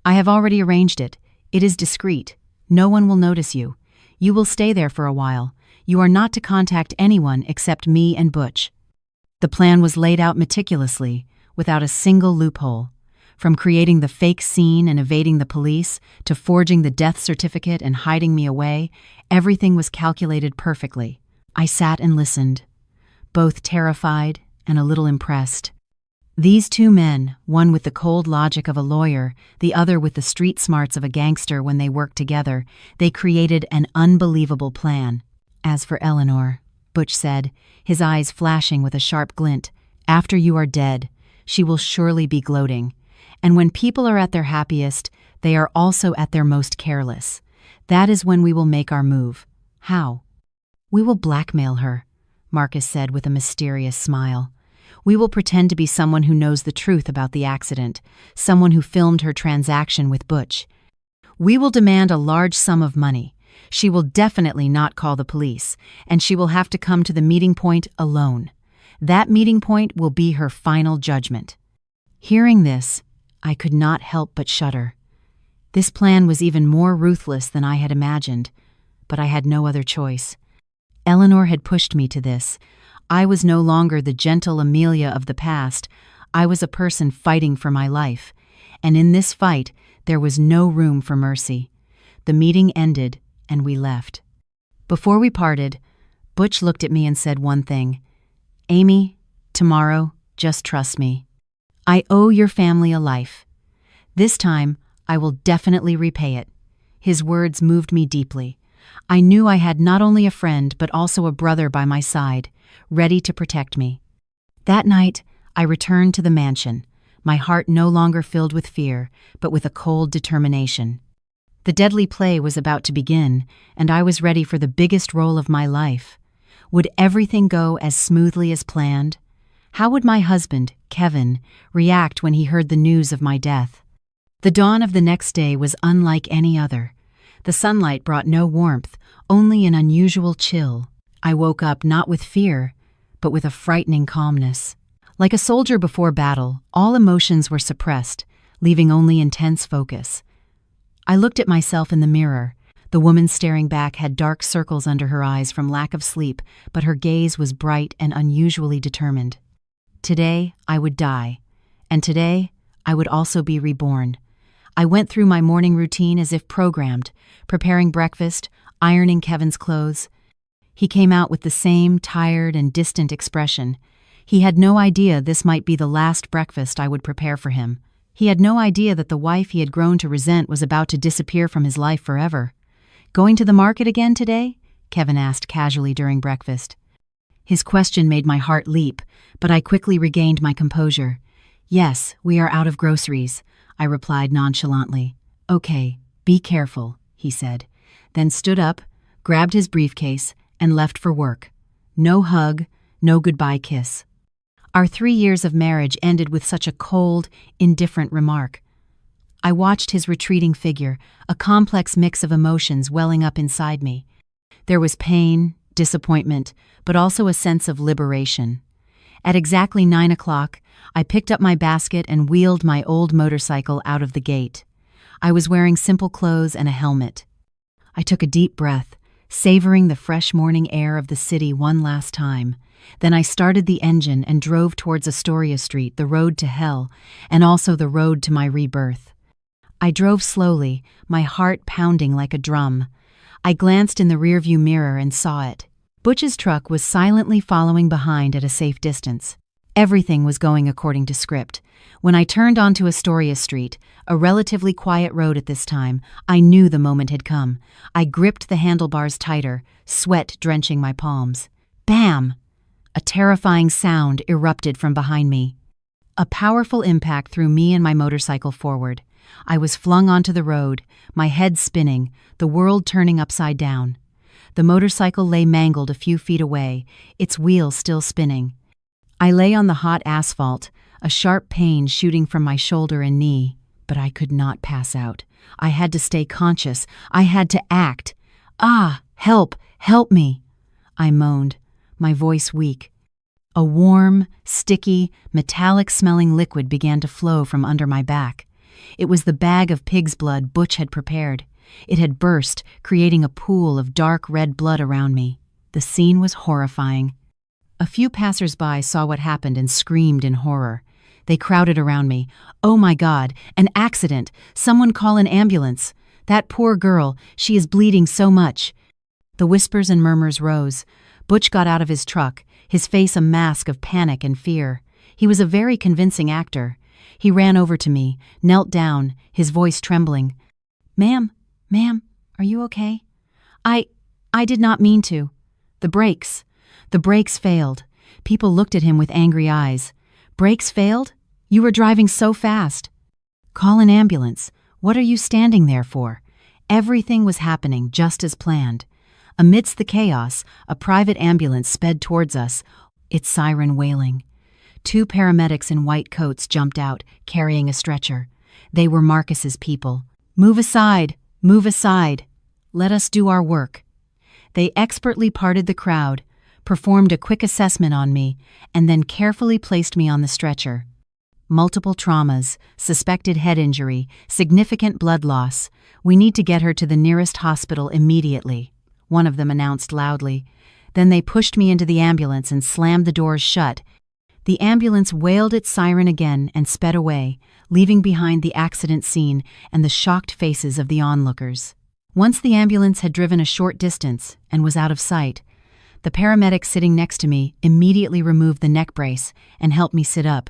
"I have already arranged it. It is discreet. No one will notice you. You will stay there for a while. You are not to contact anyone except me and Butch." The plan was laid out meticulously, without a single loophole. From creating the fake scene and evading the police, to forging the death certificate and hiding me away, everything was calculated perfectly. I sat and listened, both terrified and a little impressed. These 2 men, one with the cold logic of a lawyer, the other with the street smarts of a gangster when they worked together, they created an unbelievable plan. "As for Eleanor," Butch said, his eyes flashing with a sharp glint, "after you are dead, she will surely be gloating. And when people are at their happiest, they are also at their most careless. That is when we will make our move." "How?" "We will blackmail her," Marcus said with a mysterious smile. "We will pretend to be someone who knows the truth about the accident, someone who filmed her transaction with Butch. We will demand a large sum of money. She will definitely not call the police, and she will have to come to the meeting point alone. That meeting point will be her final judgment. Hearing this, I could not help but shudder. This plan was even more ruthless than I had imagined, but I had no other choice. Eleanor had pushed me to this. I was no longer the gentle Amelia of the past. I was a person fighting for my life, and in this fight, there was no room for mercy. The meeting ended, and we left. Before we parted, Butch looked at me and said one thing: "Amy, tomorrow, just trust me. I owe your family a life. This time, I will definitely repay it." His words moved me deeply. I knew I had not only a friend but also a brother by my side, ready to protect me. That night, I returned to the mansion, my heart no longer filled with fear, but with a cold determination. The deadly play was about to begin, and I was ready for the biggest role of my life. Would everything go as smoothly as planned? How would my husband, Kevin, react when he heard the news of my death? The dawn of the next day was unlike any other. The sunlight brought no warmth, only an unusual chill. I woke up not with fear, but with a frightening calmness. Like a soldier before battle, all emotions were suppressed, leaving only intense focus. I looked at myself in the mirror. The woman staring back had dark circles under her eyes from lack of sleep, but her gaze was bright and unusually determined. Today, I would die, and today, I would also be reborn. I went through my morning routine as if programmed, preparing breakfast, ironing Kevin's clothes. He came out with the same tired and distant expression. He had no idea this might be the last breakfast I would prepare for him. He had no idea that the wife he had grown to resent was about to disappear from his life forever. "Going to the market again today?" Kevin asked casually during breakfast. His question made my heart leap, but I quickly regained my composure. "Yes, we are out of groceries," I replied nonchalantly. "Okay, be careful," he said, then stood up, grabbed his briefcase, and left for work. No hug, no goodbye kiss. Our 3 years of marriage ended with such a cold, indifferent remark. I watched his retreating figure, a complex mix of emotions welling up inside me. There was pain, disappointment, but also a sense of liberation. At exactly 9 o'clock, I picked up my basket and wheeled my old motorcycle out of the gate. I was wearing simple clothes and a helmet. I took a deep breath, savoring the fresh morning air of the city one last time. Then I started the engine and drove towards Astoria Street, the road to hell, and also the road to my rebirth. I drove slowly, my heart pounding like a drum. I glanced in the rearview mirror and saw it. Butch's truck was silently following behind at a safe distance. Everything was going according to script. When I turned onto Astoria Street, a relatively quiet road at this time, I knew the moment had come. I gripped the handlebars tighter, sweat drenching my palms. Bam! A terrifying sound erupted from behind me. A powerful impact threw me and my motorcycle forward. I was flung onto the road, my head spinning, the world turning upside down. The motorcycle lay mangled a few feet away, its wheels still spinning. I lay on the hot asphalt, a sharp pain shooting from my shoulder and knee, but I could not pass out. I had to stay conscious. I had to act. "Ah, help, help me," I moaned, my voice weak. A warm, sticky, metallic-smelling liquid began to flow from under my back. It was the bag of pig's blood Butch had prepared. It had burst, creating a pool of dark red blood around me. The scene was horrifying. A few passers-by saw what happened and screamed in horror. They crowded around me. "Oh my God, an accident! Someone call an ambulance! That poor girl, she is bleeding so much!" The whispers and murmurs rose. Butch got out of his truck, his face a mask of panic and fear. He was a very convincing actor. He ran over to me, knelt down, his voice trembling. Ma'am, are you okay?" I did not mean to. The brakes failed. People looked at him with angry eyes. "Brakes failed? You were driving so fast." "Call an ambulance. What are you standing there for?" Everything was happening just as planned. Amidst the chaos, a private ambulance sped towards us, its siren wailing. 2 paramedics in white coats jumped out, carrying a stretcher. They were Marcus's people. Move aside! Move aside!" let us do our work." They expertly parted the crowd, performed a quick assessment on me, and then carefully placed me on the stretcher. Multiple traumas, suspected head injury, significant blood loss. "We need to get her to the nearest hospital immediately," one of them announced loudly. Then they pushed me into the ambulance and slammed the doors shut. The ambulance wailed its siren again and sped away, leaving behind the accident scene and the shocked faces of the onlookers. Once the ambulance had driven a short distance and was out of sight, the paramedic sitting next to me immediately removed the neck brace and helped me sit up.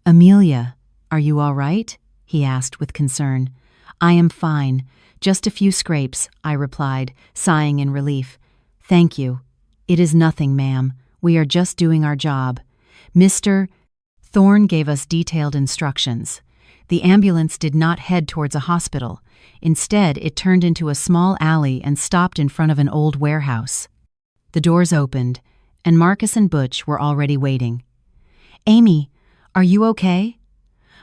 "Amelia, are you all right?" he asked with concern. "I am fine. Just a few scrapes," I replied, sighing in relief. "Thank you. It is nothing, ma'am. We are just doing our job." Mr. Thorne gave us detailed instructions. The ambulance did not head towards a hospital. Instead, it turned into a small alley and stopped in front of an old warehouse. The doors opened, and Marcus and Butch were already waiting. "Amy, are you okay?"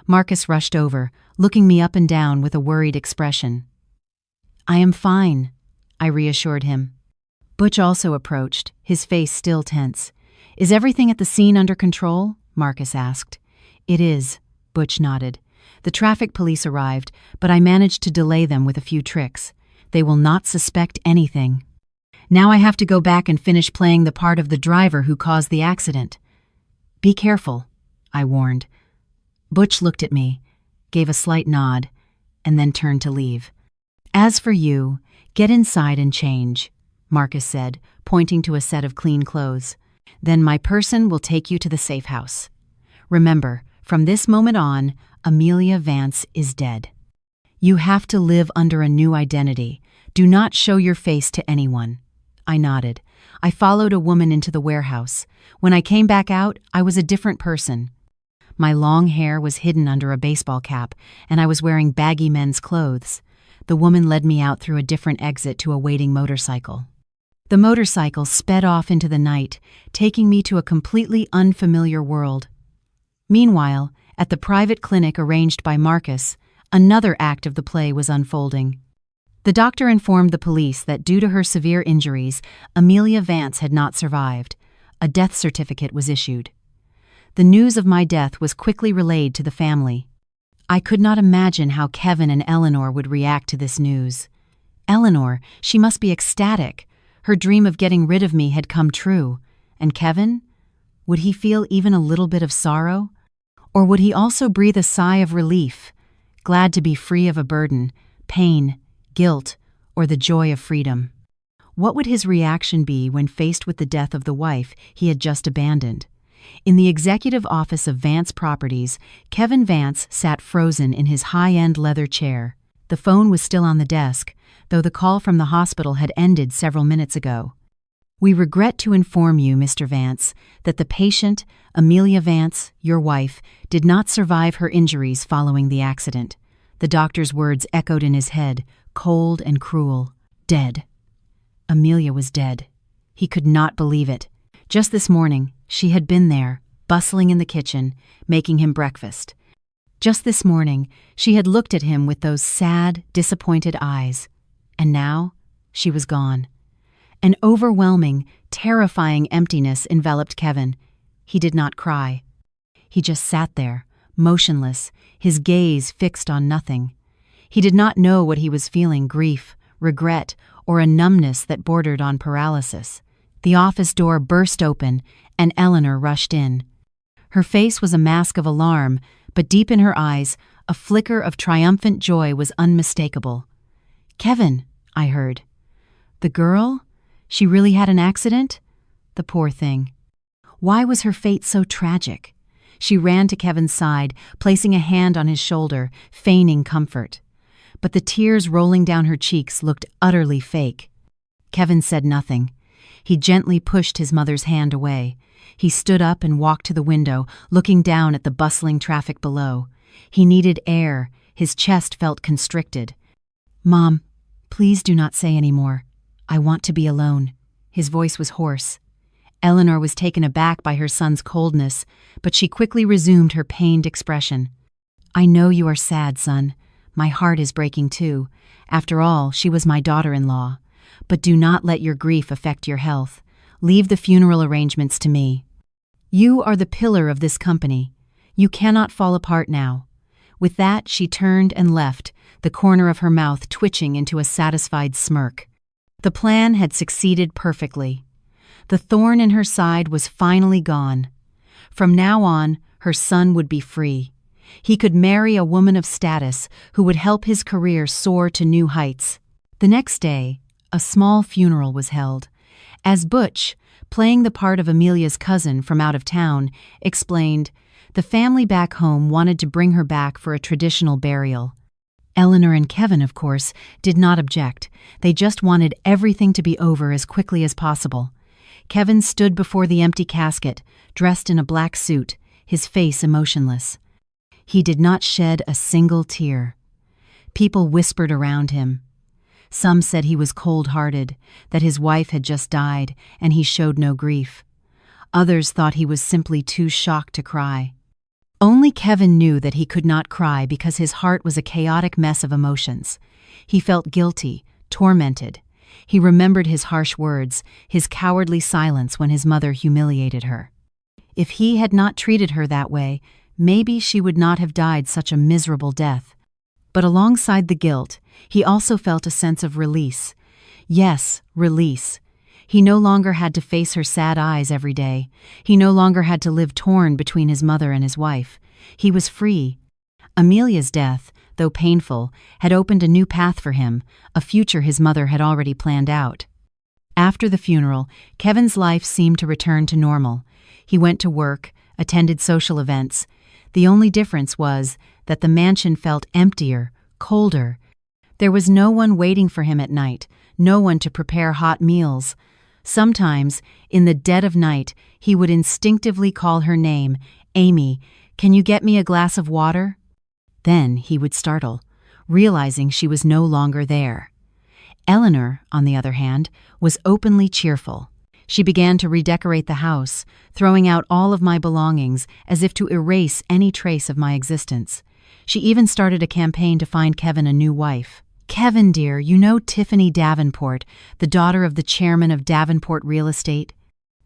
Marcus rushed over, looking me up and down with a worried expression. "I am fine," I reassured him. Butch also approached, his face still tense. "Is everything at the scene under control?" Marcus asked. "It is," Butch nodded. "The traffic police arrived, but I managed to delay them with a few tricks. They will not suspect anything. Now I have to go back and finish playing the part of the driver who caused the accident." "Be careful," I warned. Butch looked at me, gave a slight nod, and then turned to leave. "As for you, get inside and change," Marcus said, pointing to a set of clean clothes. "Then my person will take you to the safe house. Remember, from this moment on, Amelia Vance is dead. You have to live under a new identity. Do not show your face to anyone." I nodded. I followed a woman into the warehouse. When I came back out, I was a different person. My long hair was hidden under a baseball cap, and I was wearing baggy men's clothes. The woman led me out through a different exit to a waiting motorcycle. The motorcycle sped off into the night, taking me to a completely unfamiliar world. Meanwhile, at the private clinic arranged by Marcus, another act of the play was unfolding. The doctor informed the police that due to her severe injuries, Amelia Vance had not survived. A death certificate was issued. The news of my death was quickly relayed to the family. I could not imagine how Kevin and Eleanor would react to this news. Eleanor, she must be ecstatic. Her dream of getting rid of me had come true. And Kevin? Would he feel even a little bit of sorrow? Or would he also breathe a sigh of relief, glad to be free of a burden, pain, guilt, or the joy of freedom? What would his reaction be when faced with the death of the wife he had just abandoned? In the executive office of Vance Properties, Kevin Vance sat frozen in his high-end leather chair. The phone was still on the desk, though the call from the hospital had ended several minutes ago. "We regret to inform you, Mr. Vance, that the patient, Amelia Vance, your wife, did not survive her injuries following the accident." The doctor's words echoed in his head, cold and cruel. Dead. Amelia was dead. He could not believe it. Just this morning, she had been there, bustling in the kitchen, making him breakfast. Just this morning, she had looked at him with those sad, disappointed eyes. And now, she was gone. An overwhelming, terrifying emptiness enveloped Kevin. He did not cry. He just sat there, motionless, his gaze fixed on nothing. He did not know what he was feeling, grief, regret, or a numbness that bordered on paralysis. The office door burst open, and Eleanor rushed in. Her face was a mask of alarm, but deep in her eyes, a flicker of triumphant joy was unmistakable. "Kevin," I heard. "The girl? She really had an accident?" The poor thing. Why was her fate so tragic? She ran to Kevin's side, placing a hand on his shoulder, feigning comfort. But the tears rolling down her cheeks looked utterly fake. Kevin said nothing. He gently pushed his mother's hand away. He stood up and walked to the window, looking down at the bustling traffic below. He needed air. His chest felt constricted. "Mom, please do not say any more. I want to be alone." His voice was hoarse. Eleanor was taken aback by her son's coldness, but she quickly resumed her pained expression. "I know you are sad, son, My heart is breaking too. After all, she was my daughter-in-law. But do not let your grief affect your health. Leave the funeral arrangements to me. You are the pillar of this company. You cannot fall apart now." With that, she turned and left, the corner of her mouth twitching into a satisfied smirk. The plan had succeeded perfectly. The thorn in her side was finally gone. From now on, her son would be free. He could marry a woman of status who would help his career soar to new heights. The next day, a small funeral was held. As Butch, playing the part of Amelia's cousin from out of town, explained, the family back home wanted to bring her back for a traditional burial. Eleanor and Kevin, of course, did not object. They just wanted everything to be over as quickly as possible. Kevin stood before the empty casket, dressed in a black suit, his face emotionless. He did not shed a single tear. People whispered around him. Some said he was cold-hearted, that his wife had just died, and he showed no grief. Others thought he was simply too shocked to cry. Only Kevin knew that he could not cry because his heart was a chaotic mess of emotions. He felt guilty, tormented. He remembered his harsh words, his cowardly silence when his mother humiliated her. If he had not treated her that way, maybe she would not have died such a miserable death. But alongside the guilt, he also felt a sense of release. Yes, release. He no longer had to face her sad eyes every day. He no longer had to live torn between his mother and his wife. He was free. Amelia's death, though painful, had opened a new path for him, a future his mother had already planned out. After the funeral, Kevin's life seemed to return to normal. He went to work, attended social events. The only difference was that the mansion felt emptier, colder. There was no one waiting for him at night, no one to prepare hot meals. Sometimes, in the dead of night, he would instinctively call her name, "Amy, can you get me a glass of water?" Then he would startle, realizing she was no longer there. Eleanor, on the other hand, was openly cheerful. She began to redecorate the house, throwing out all of my belongings as if to erase any trace of my existence. She even started a campaign to find Kevin a new wife. "Kevin, dear, you know Tiffany Davenport, the daughter of the chairman of Davenport Real Estate?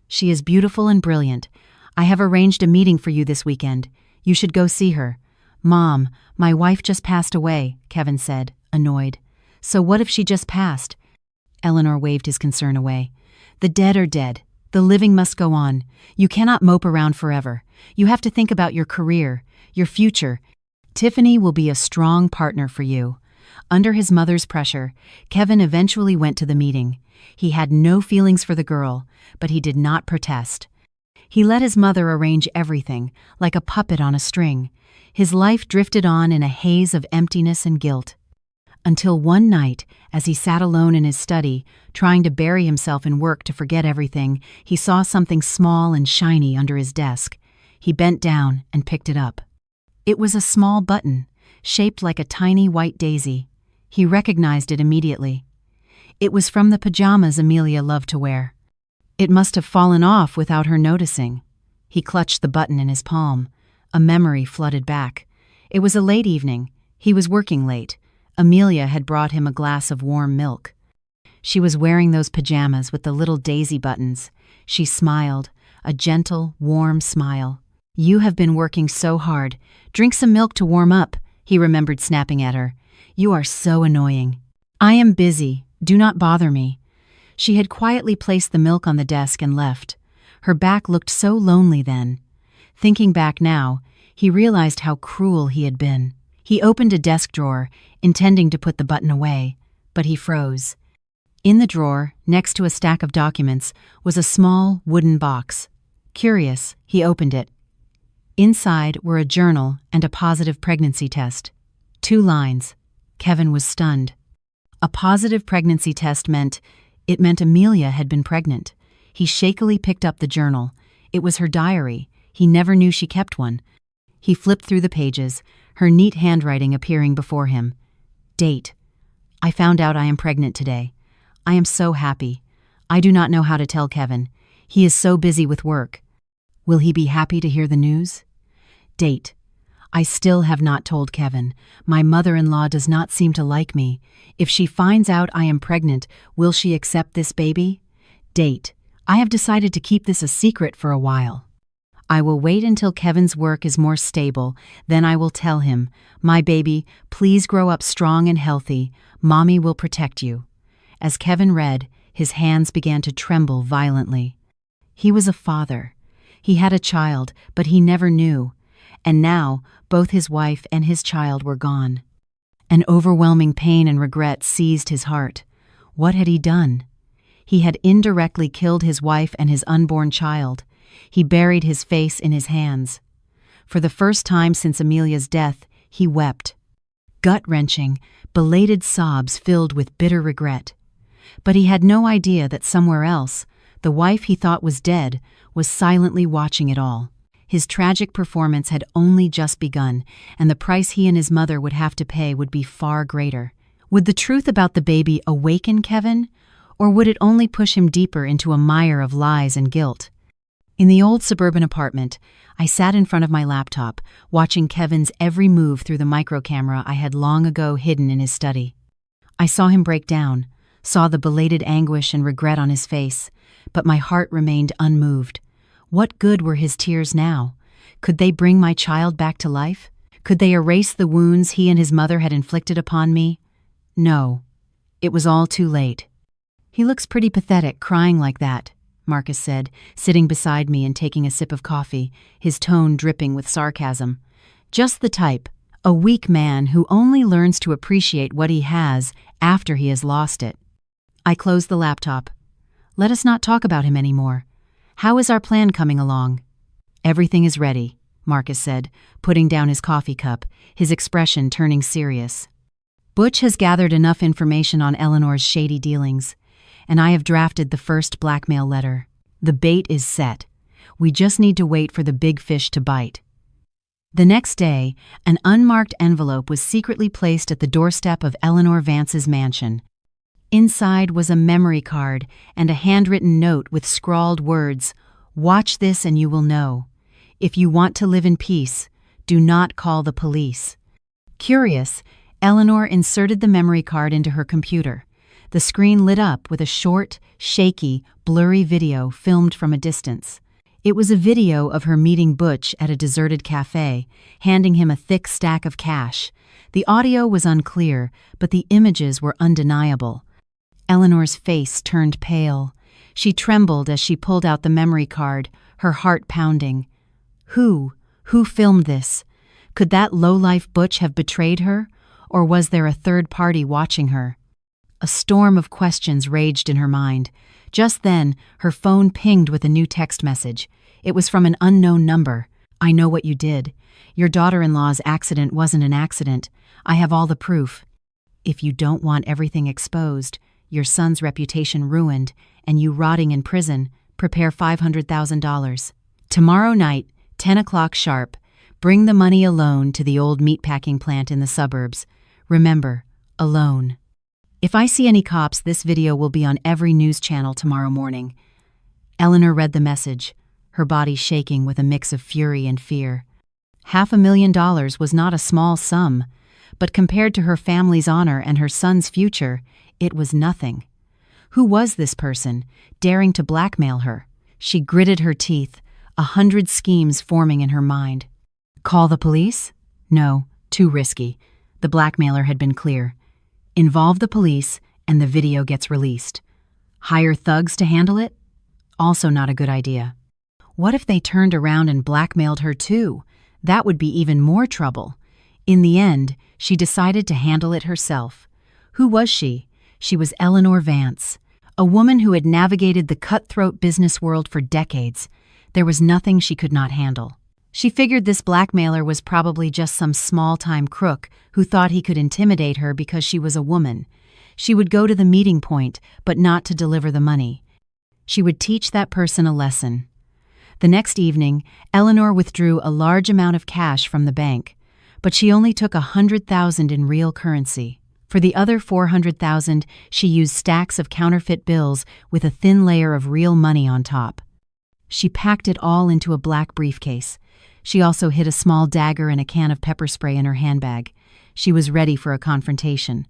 She is beautiful and brilliant. I have arranged a meeting for you this weekend. You should go see her." "Mom, my wife just passed away," Kevin said, annoyed. "So what if she just passed?" Eleanor waved his concern away. "The dead are dead. The living must go on. You cannot mope around forever. You have to think about your career, your future. Tiffany will be a strong partner for you." Under his mother's pressure, Kevin eventually went to the meeting. He had no feelings for the girl, but he did not protest. He let his mother arrange everything, like a puppet on a string. His life drifted on in a haze of emptiness and guilt. Until one night, as he sat alone in his study, trying to bury himself in work to forget everything, he saw something small and shiny under his desk. He bent down and picked it up. It was a small button, shaped like a tiny white daisy. He recognized it immediately. It was from the pajamas Amelia loved to wear. It must have fallen off without her noticing. He clutched the button in his palm. A memory flooded back. It was a late evening. He was working late. Amelia had brought him a glass of warm milk. She was wearing those pajamas with the little daisy buttons. She smiled, a gentle, warm smile. "You have been working so hard. Drink some milk to warm up," he remembered snapping at her. "You are so annoying." "I am busy. Do not bother me." She had quietly placed the milk on the desk and left. Her back looked so lonely then. Thinking back now, he realized how cruel he had been. He opened a desk drawer, intending to put the button away, but he froze. In the drawer, next to a stack of documents, was a small wooden box. Curious, he opened it. Inside were a journal and a positive pregnancy test. 2 lines. Kevin was stunned. A positive pregnancy test meant Amelia had been pregnant. He shakily picked up the journal. It was her diary. He never knew she kept one. He flipped through the pages, her neat handwriting appearing before him. Date. "I found out I am pregnant today. I am so happy. I do not know how to tell Kevin. He is so busy with work. Will he be happy to hear the news?" Date. I still have not told Kevin. My mother-in-law does not seem to like me. If she finds out I am pregnant, will she accept this baby? Date. I have decided to keep this a secret for a while. I will wait until Kevin's work is more stable, then I will tell him, "My baby, please grow up strong and healthy. Mommy will protect you." As Kevin read, his hands began to tremble violently. He was a father. He had a child, but he never knew. And now, both his wife and his child were gone. An overwhelming pain and regret seized his heart. What had he done? He had indirectly killed his wife and his unborn child. He buried his face in his hands. For the first time since Amelia's death, he wept. Gut-wrenching, belated sobs filled with bitter regret. But he had no idea that somewhere else, the wife he thought was dead was silently watching it all. His tragic performance had only just begun, and the price he and his mother would have to pay would be far greater. Would the truth about the baby awaken Kevin, or would it only push him deeper into a mire of lies and guilt? In the old suburban apartment, I sat in front of my laptop, watching Kevin's every move through the microcamera I had long ago hidden in his study. I saw him break down, saw the belated anguish and regret on his face, but my heart remained unmoved. What good were his tears now? Could they bring my child back to life? Could they erase the wounds he and his mother had inflicted upon me? No. It was all too late. "He looks pretty pathetic, crying like that," Marcus said, sitting beside me and taking a sip of coffee, his tone dripping with sarcasm. "Just the type, a weak man who only learns to appreciate what he has after he has lost it." I closed the laptop. "Let us not talk about him anymore. How is our plan coming along?" "Everything is ready," Marcus said, putting down his coffee cup, his expression turning serious. "Butch has gathered enough information on Eleanor's shady dealings, and I have drafted the first blackmail letter. The bait is set. We just need to wait for the big fish to bite." The next day, an unmarked envelope was secretly placed at the doorstep of Eleanor Vance's mansion. Inside was a memory card and a handwritten note with scrawled words, "Watch this and you will know. If you want to live in peace, do not call the police." Curious, Eleanor inserted the memory card into her computer. The screen lit up with a short, shaky, blurry video filmed from a distance. It was a video of her meeting Butch at a deserted cafe, handing him a thick stack of cash. The audio was unclear, but the images were undeniable. Eleanor's face turned pale. She trembled as she pulled out the memory card, her heart pounding. Who filmed this? Could that lowlife Butch have betrayed her, or was there a third party watching her? A storm of questions raged in her mind. Just then, her phone pinged with a new text message. It was from an unknown number. "I know what you did. Your daughter-in-law's accident wasn't an accident. I have all the proof. If you don't want everything exposed, your son's reputation ruined, and you rotting in prison, prepare $500,000. Tomorrow night, 10 o'clock sharp, bring the money alone to the old meatpacking plant in the suburbs. Remember, alone. If I see any cops, this video will be on every news channel tomorrow morning." Eleanor read the message, her body shaking with a mix of fury and fear. $500,000 was not a small sum, but compared to her family's honor and her son's future, it was nothing. Who was this person, daring to blackmail her? She gritted her teeth, 100 schemes forming in her mind. Call the police? No, too risky. The blackmailer had been clear. Involve the police, and the video gets released. Hire thugs to handle it? Also not a good idea. What if they turned around and blackmailed her too? That would be even more trouble. In the end, she decided to handle it herself. Who was she? She was Eleanor Vance, a woman who had navigated the cutthroat business world for decades. There was nothing she could not handle. She figured this blackmailer was probably just some small-time crook who thought he could intimidate her because she was a woman. She would go to the meeting point, but not to deliver the money. She would teach that person a lesson. The next evening, Eleanor withdrew a large amount of cash from the bank, but she only took $100,000 in real currency. For the other $400,000, she used stacks of counterfeit bills with a thin layer of real money on top. She packed it all into a black briefcase, She also hid a small dagger and a can of pepper spray in her handbag. She was ready for a confrontation.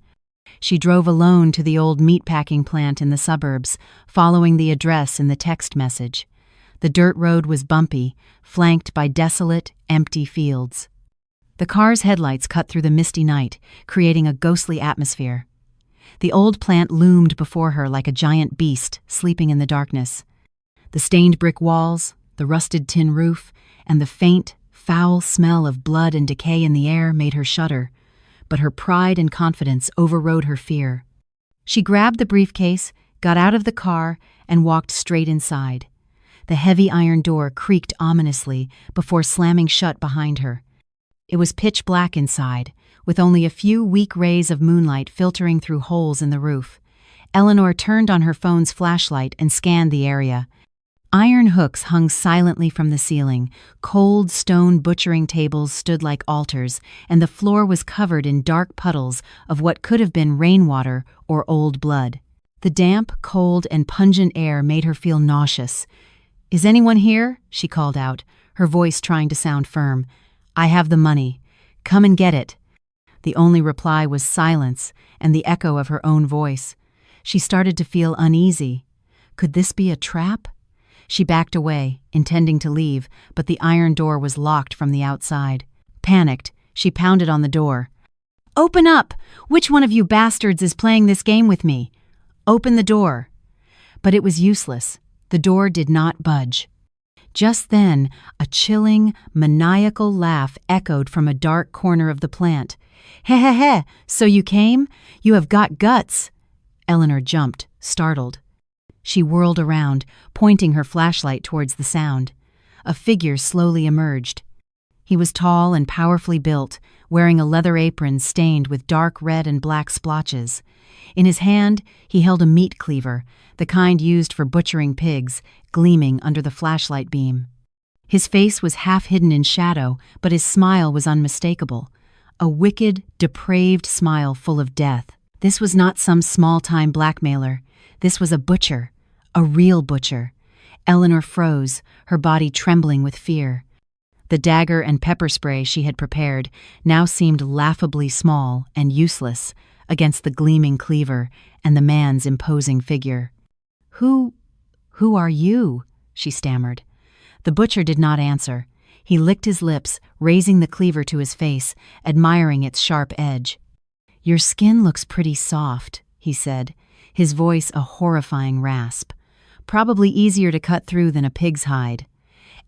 She drove alone to the old meatpacking plant in the suburbs, following the address in the text message. The dirt road was bumpy, flanked by desolate, empty fields. The car's headlights cut through the misty night, creating a ghostly atmosphere. The old plant loomed before her like a giant beast sleeping in the darkness. The stained brick walls, the rusted tin roof, and the faint, foul smell of blood and decay in the air made her shudder, but her pride and confidence overrode her fear. She grabbed the briefcase, got out of the car, and walked straight inside. The heavy iron door creaked ominously before slamming shut behind her. It was pitch black inside, with only a few weak rays of moonlight filtering through holes in the roof. Eleanor turned on her phone's flashlight and scanned the area. Iron hooks hung silently from the ceiling, cold stone butchering tables stood like altars, and the floor was covered in dark puddles of what could have been rainwater or old blood. The damp, cold, and pungent air made her feel nauseous. "Is anyone here?" she called out, her voice trying to sound firm. "I have the money. Come and get it." The only reply was silence and the echo of her own voice. She started to feel uneasy. Could this be a trap? She backed away, intending to leave, but the iron door was locked from the outside. Panicked, she pounded on the door. "Open up! Which one of you bastards is playing this game with me? Open the door!" But it was useless. The door did not budge. Just then, a chilling, maniacal laugh echoed from a dark corner of the plant. "Heh heh heh, so you came? You have got guts!" Eleanor jumped, startled. She whirled around, pointing her flashlight towards the sound. A figure slowly emerged. He was tall and powerfully built, wearing a leather apron stained with dark red and black splotches. In his hand, he held a meat cleaver, the kind used for butchering pigs, gleaming under the flashlight beam. His face was half hidden in shadow, but his smile was unmistakable. A wicked, depraved smile full of death. This was not some small-time blackmailer. This was a butcher. A real butcher. Eleanor froze, her body trembling with fear. The dagger and pepper spray she had prepared now seemed laughably small and useless against the gleaming cleaver and the man's imposing figure. Who are you?" she stammered. The butcher did not answer. He licked his lips, raising the cleaver to his face, admiring its sharp edge. "Your skin looks pretty soft," he said, his voice a horrifying rasp. "Probably easier to cut through than a pig's hide."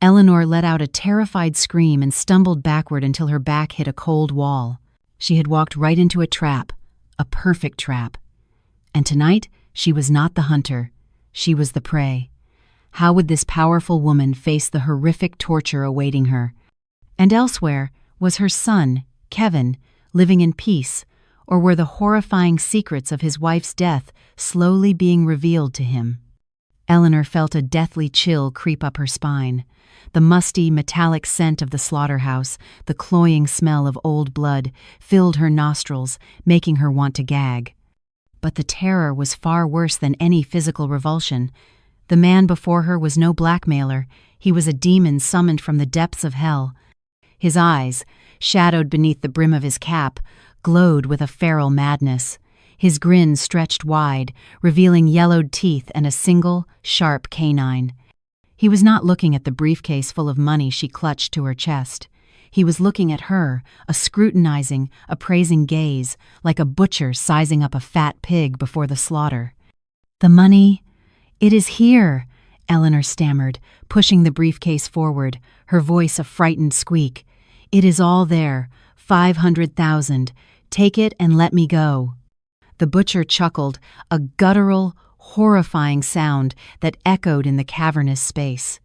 Eleanor let out a terrified scream and stumbled backward until her back hit a cold wall. She had walked right into a trap, a perfect trap. And tonight, she was not the hunter. She was the prey. How would this powerful woman face the horrific torture awaiting her? And elsewhere, was her son, Kevin, living in peace, or were the horrifying secrets of his wife's death slowly being revealed to him? Eleanor felt a deathly chill creep up her spine. The musty, metallic scent of the slaughterhouse, the cloying smell of old blood, filled her nostrils, making her want to gag. But the terror was far worse than any physical revulsion. The man before her was no blackmailer. He was a demon summoned from the depths of hell. His eyes, shadowed beneath the brim of his cap, glowed with a feral madness. His grin stretched wide, revealing yellowed teeth and a single, sharp canine. He was not looking at the briefcase full of money she clutched to her chest. He was looking at her, a scrutinizing, appraising gaze, like a butcher sizing up a fat pig before the slaughter. "The money? It is here," Eleanor stammered, pushing the briefcase forward, her voice a frightened squeak. "It is all there, 500,000. Take it and let me go." The butcher chuckled, a guttural, horrifying sound that echoed in the cavernous space.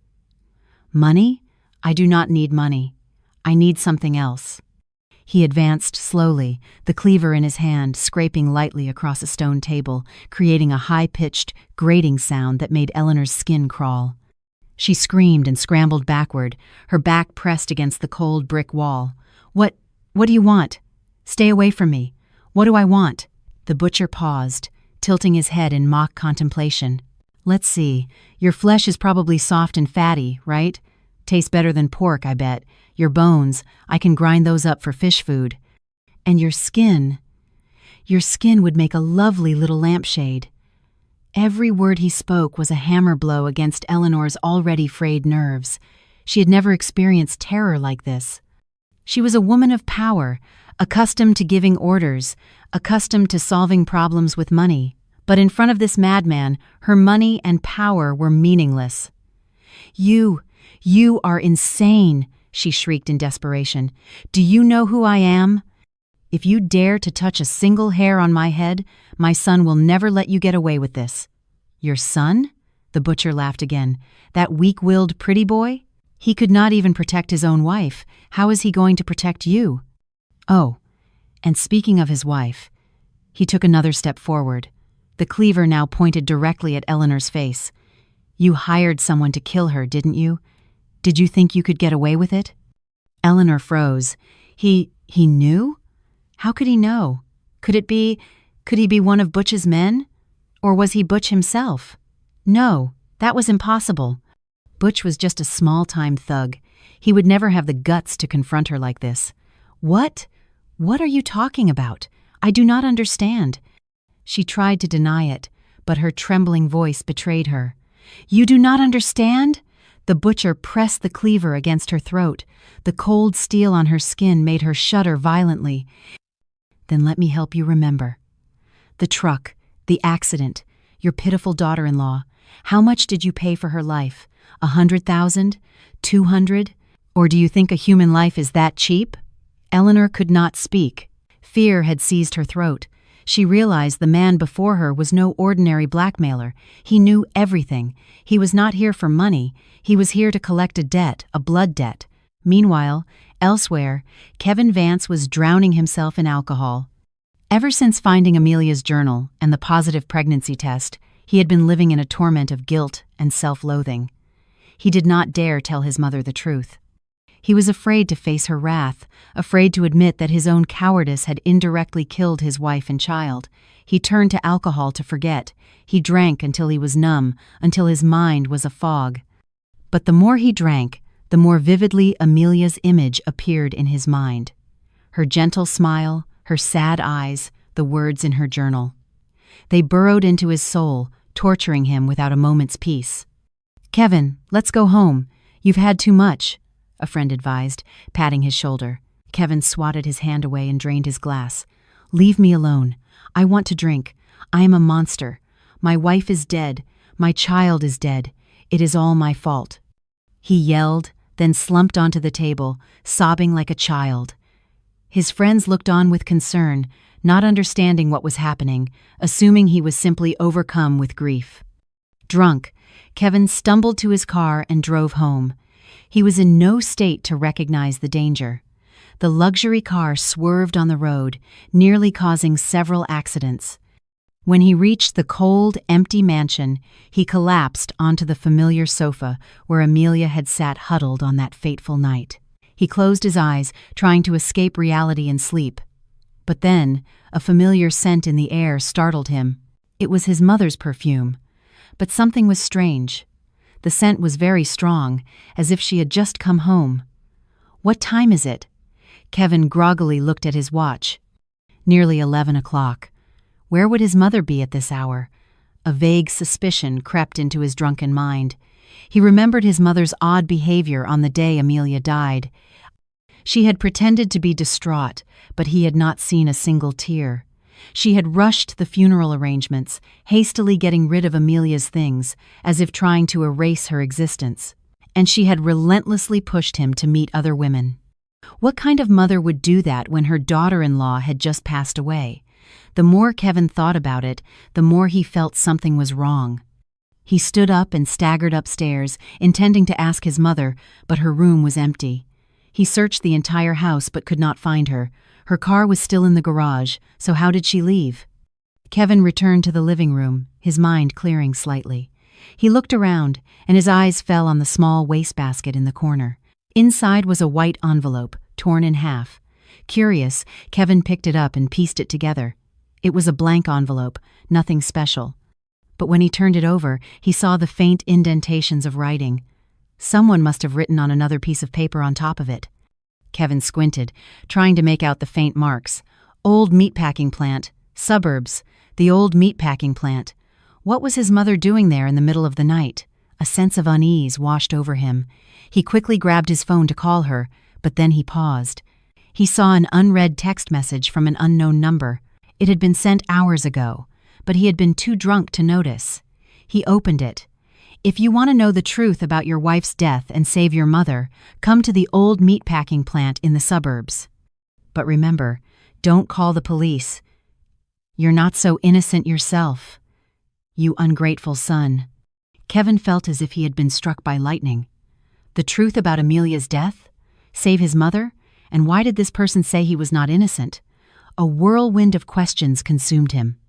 "Money? I do not need money. I need something else." He advanced slowly, the cleaver in his hand, scraping lightly across a stone table, creating a high-pitched, grating sound that made Eleanor's skin crawl. She screamed and scrambled backward, her back pressed against the cold brick wall. What do you want? Stay away from me. What do I want?" The butcher paused, tilting his head in mock contemplation. "Let's see. Your flesh is probably soft and fatty, right? Tastes better than pork, I bet. Your bones, I can grind those up for fish food. And your skin would make a lovely little lampshade. Every word he spoke was a hammer blow against Eleanor's already frayed nerves. She had never experienced terror like this. She was a woman of power, accustomed to giving orders, accustomed to solving problems with money. But in front of this madman, her money and power were meaningless. You are insane, she shrieked in desperation. Do you know who I am? If you dare to touch a single hair on my head, my son will never let you get away with this. Your son? The butcher laughed again. That weak-willed pretty boy? He could not even protect his own wife. How is he going to protect you? Oh, and speaking of his wife, he took another step forward. The cleaver now pointed directly at Eleanor's face. You hired someone to kill her, didn't you? Did you think you could get away with it? Eleanor froze. He knew? How could he know? Could he be one of Butch's men? Or was he Butch himself? No, that was impossible. Butch was just a small-time thug. He would never have the guts to confront her like this. What? What are you talking about? I do not understand. She tried to deny it, but her trembling voice betrayed her. You do not understand? The butcher pressed the cleaver against her throat. The cold steel on her skin made her shudder violently. Then let me help you remember. The truck, the accident, your pitiful daughter-in-law. How much did you pay for her life? 100,000? 200? Or do you think a human life is that cheap? Eleanor could not speak. Fear had seized her throat. She realized the man before her was no ordinary blackmailer. He knew everything. He was not here for money. He was here to collect a debt, a blood debt. Meanwhile, elsewhere, Kevin Vance was drowning himself in alcohol. Ever since finding Amelia's journal and the positive pregnancy test, he had been living in a torment of guilt and self-loathing. He did not dare tell his mother the truth. He was afraid to face her wrath, afraid to admit that his own cowardice had indirectly killed his wife and child. He turned to alcohol to forget. He drank until he was numb, until his mind was a fog. But the more he drank, the more vividly Amelia's image appeared in his mind. Her gentle smile, her sad eyes, the words in her journal. They burrowed into his soul, torturing him without a moment's peace. Kevin, let's go home. You've had too much, a friend advised, patting his shoulder. Kevin swatted his hand away and drained his glass. Leave me alone. I want to drink. I am a monster. My wife is dead. My child is dead. It is all my fault. He yelled, then slumped onto the table, sobbing like a child. His friends looked on with concern, not understanding what was happening, assuming he was simply overcome with grief. Drunk, Kevin stumbled to his car and drove home. He was in no state to recognize the danger. The luxury car swerved on the road, nearly causing several accidents. When he reached the cold, empty mansion, he collapsed onto the familiar sofa where Amelia had sat huddled on that fateful night. He closed his eyes, trying to escape reality and sleep. But then, a familiar scent in the air startled him. It was his mother's perfume. But something was strange. The scent was very strong, as if she had just come home. What time is it? Kevin groggily looked at his watch. Nearly 11 o'clock. Where would his mother be at this hour? A vague suspicion crept into his drunken mind. He remembered his mother's odd behavior on the day Amelia died. She had pretended to be distraught, but he had not seen a single tear. She had rushed the funeral arrangements, hastily getting rid of Amelia's things, as if trying to erase her existence. And she had relentlessly pushed him to meet other women. What kind of mother would do that when her daughter-in-law had just passed away? The more Kevin thought about it, the more he felt something was wrong. He stood up and staggered upstairs, intending to ask his mother, but her room was empty. He searched the entire house but could not find her. Her car was still in the garage, so how did she leave? Kevin returned to the living room, his mind clearing slightly. He looked around, and his eyes fell on the small wastebasket in the corner. Inside was a white envelope, torn in half. Curious, Kevin picked it up and pieced it together. It was a blank envelope, nothing special. But when he turned it over, he saw the faint indentations of writing. Someone must have written on another piece of paper on top of it. Kevin squinted, trying to make out the faint marks. Old meatpacking plant. Suburbs. The old meatpacking plant. What was his mother doing there in the middle of the night? A sense of unease washed over him. He quickly grabbed his phone to call her, but then he paused. He saw an unread text message from an unknown number. It had been sent hours ago, but he had been too drunk to notice. He opened it. If you want to know the truth about your wife's death and save your mother, come to the old meatpacking plant in the suburbs. But remember, don't call the police. You're not so innocent yourself. You ungrateful son. Kevin felt as if he had been struck by lightning. The truth about Amelia's death? Save his mother? And why did this person say he was not innocent? A whirlwind of questions consumed him.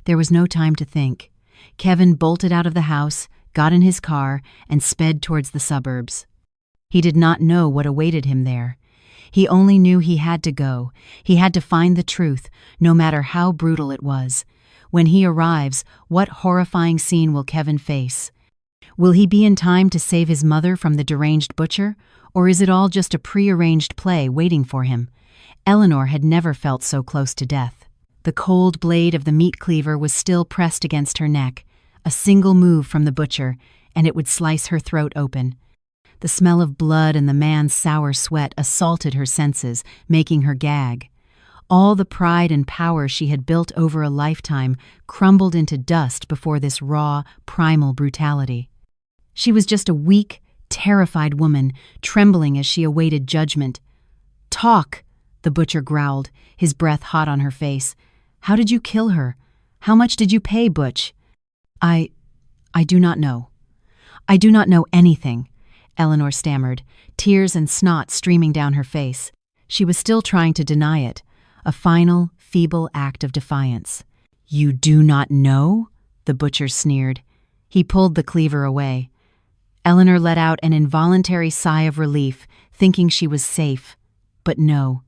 There was no time to think. Kevin bolted out of the house, got in his car, and sped towards the suburbs. He did not know what awaited him there. He only knew he had to go. He had to find the truth, no matter how brutal it was. When he arrives, what horrifying scene will Kevin face? Will he be in time to save his mother from the deranged butcher, or is it all just a prearranged play waiting for him? Eleanor had never felt so close to death. The cold blade of the meat cleaver was still pressed against her neck. A single move from the butcher, and it would slice her throat open. The smell of blood and the man's sour sweat assaulted her senses, making her gag. All the pride and power she had built over a lifetime crumbled into dust before this raw, primal brutality. She was just a weak, terrified woman, trembling as she awaited judgment. "Talk," the butcher growled, his breath hot on her face. "How did you kill her? How much did you pay Butch?" I do not know. I do not know anything," Eleanor stammered, tears and snot streaming down her face. She was still trying to deny it, a final, feeble act of defiance. "You do not know?" the butcher sneered. He pulled the cleaver away. Eleanor let out an involuntary sigh of relief, thinking she was safe. But no.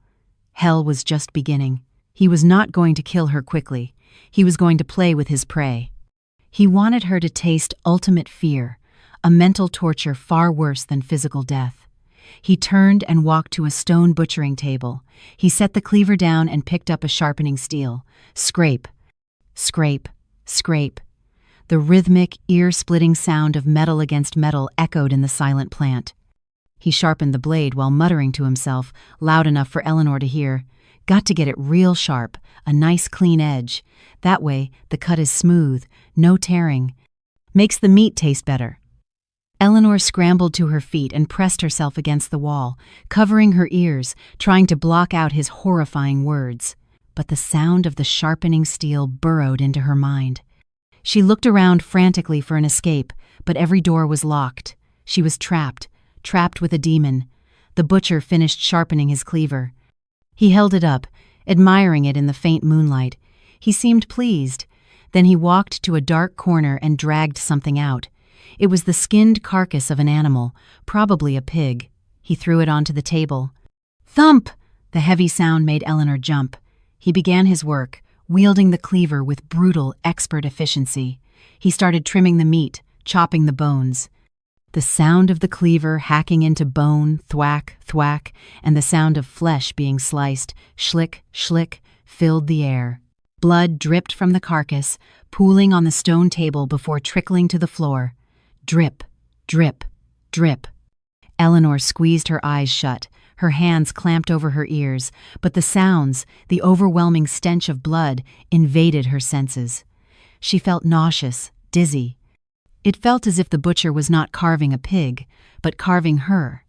Hell was just beginning. He was not going to kill her quickly. He was going to play with his prey. He wanted her to taste ultimate fear, a mental torture far worse than physical death. He turned and walked to a stone butchering table. He set the cleaver down and picked up a sharpening steel. Scrape, scrape, scrape. The rhythmic, ear-splitting sound of metal against metal echoed in the silent plant. He sharpened the blade while muttering to himself, loud enough for Eleanor to hear. "Got to get it real sharp, a nice clean edge. That way, the cut is smooth, no tearing. Makes the meat taste better." Eleanor scrambled to her feet and pressed herself against the wall, covering her ears, trying to block out his horrifying words. But the sound of the sharpening steel burrowed into her mind. She looked around frantically for an escape, but every door was locked. She was trapped with a demon. The butcher finished sharpening his cleaver. He held it up, admiring it in the faint moonlight. He seemed pleased. Then he walked to a dark corner and dragged something out. It was the skinned carcass of an animal, probably a pig. He threw it onto the table. Thump! The heavy sound made Eleanor jump. He began his work, wielding the cleaver with brutal, expert efficiency. He started trimming the meat, chopping the bones. The sound of the cleaver hacking into bone, thwack, thwack, and the sound of flesh being sliced, schlick, schlick, filled the air. Blood dripped from the carcass, pooling on the stone table before trickling to the floor. Drip, drip, drip. Eleanor squeezed her eyes shut, her hands clamped over her ears, but the sounds, the overwhelming stench of blood, invaded her senses. She felt nauseous, dizzy. It felt as if the butcher was not carving a pig, but carving her.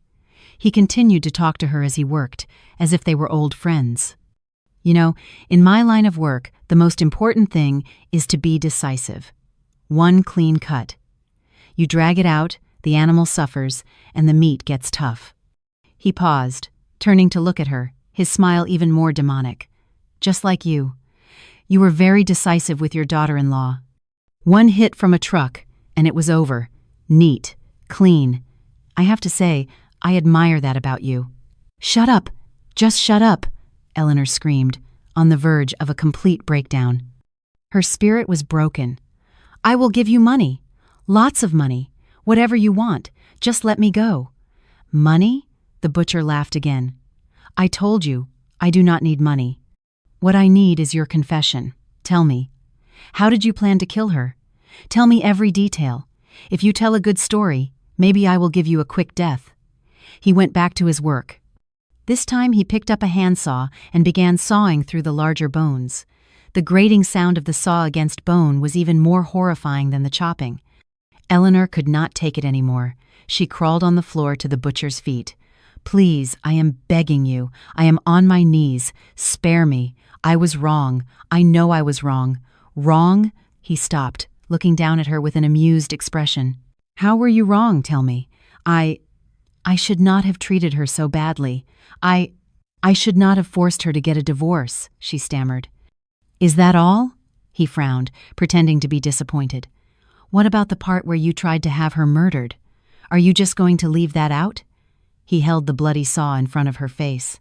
He continued to talk to her as he worked, as if they were old friends. "You know, in my line of work, the most important thing is to be decisive. One clean cut. You drag it out, the animal suffers, and the meat gets tough." He paused, turning to look at her, his smile even more demonic. "Just like you. You were very decisive with your daughter-in-law. One hit from a truck, and it was over. Neat, clean. I have to say, I admire that about you." "Shut up! Just shut up!" Eleanor screamed, on the verge of a complete breakdown. Her spirit was broken. "I will give you money. Lots of money. Whatever you want. Just let me go." "Money?" The butcher laughed again. "I told you, I do not need money. What I need is your confession. Tell me. How did you plan to kill her? Tell me every detail. If you tell a good story, maybe I will give you a quick death." He went back to his work. This time he picked up a handsaw and began sawing through the larger bones. The grating sound of the saw against bone was even more horrifying than the chopping. Eleanor could not take it anymore. She crawled on the floor to the butcher's feet. "Please, I am begging you. I am on my knees. Spare me. I was wrong. I know I was wrong." "Wrong?" He stopped, looking down at her with an amused expression. "How were you wrong, tell me?" I should not have treated her so badly. I should not have forced her to get a divorce," she stammered. "Is that all?" He frowned, pretending to be disappointed. "What about the part where you tried to have her murdered? Are you just going to leave that out?" He held the bloody saw in front of her face.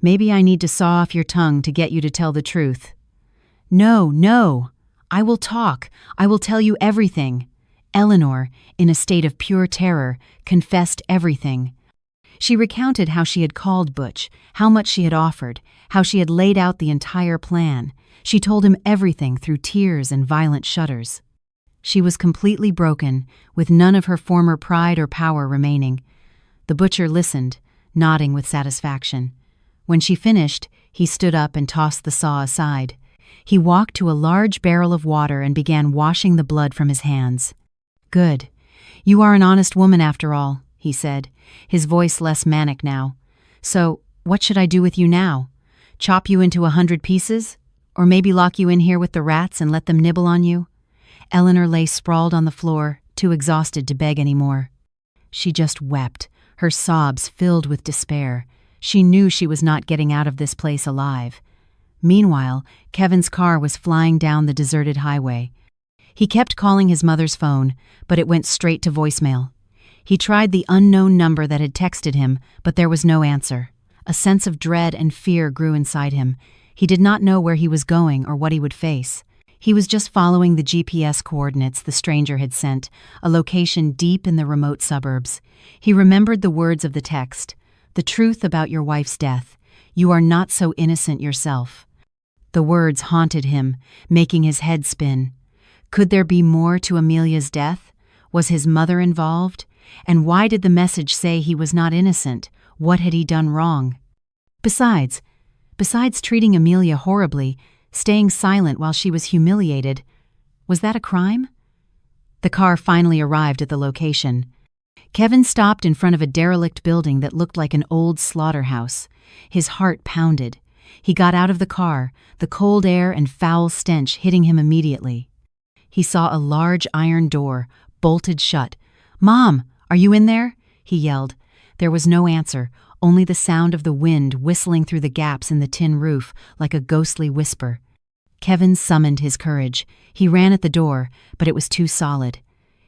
"Maybe I need to saw off your tongue to get you to tell the truth." "No, no. I will talk. I will tell you everything." Eleanor, in a state of pure terror, confessed everything. She recounted how she had called Butch, how much she had offered, how she had laid out the entire plan. She told him everything through tears and violent shudders. She was completely broken, with none of her former pride or power remaining. The butcher listened, nodding with satisfaction. When she finished, he stood up and tossed the saw aside. He walked to a large barrel of water and began washing the blood from his hands. "Good. You are an honest woman after all," he said, his voice less manic now. "So, what should I do with you now? Chop you into 100 pieces? Or maybe lock you in here with the rats and let them nibble on you?" Eleanor lay sprawled on the floor, too exhausted to beg any more. She just wept, her sobs filled with despair. She knew she was not getting out of this place alive. Meanwhile, Kevin's car was flying down the deserted highway. He kept calling his mother's phone, but it went straight to voicemail. He tried the unknown number that had texted him, but there was no answer. A sense of dread and fear grew inside him. He did not know where he was going or what he would face. He was just following the GPS coordinates the stranger had sent, a location deep in the remote suburbs. He remembered the words of the text, "The truth about your wife's death. You are not so innocent yourself." The words haunted him, making his head spin. Could there be more to Amelia's death? Was his mother involved? And why did the message say he was not innocent? What had he done wrong? Besides treating Amelia horribly, staying silent while she was humiliated, was that a crime? The car finally arrived at the location. Kevin stopped in front of a derelict building that looked like an old slaughterhouse. His heart pounded. He got out of the car, the cold air and foul stench hitting him immediately. He saw a large iron door, bolted shut. "Mom, are you in there?" he yelled. There was no answer, only the sound of the wind whistling through the gaps in the tin roof like a ghostly whisper. Kevin summoned his courage. He ran at the door, but it was too solid.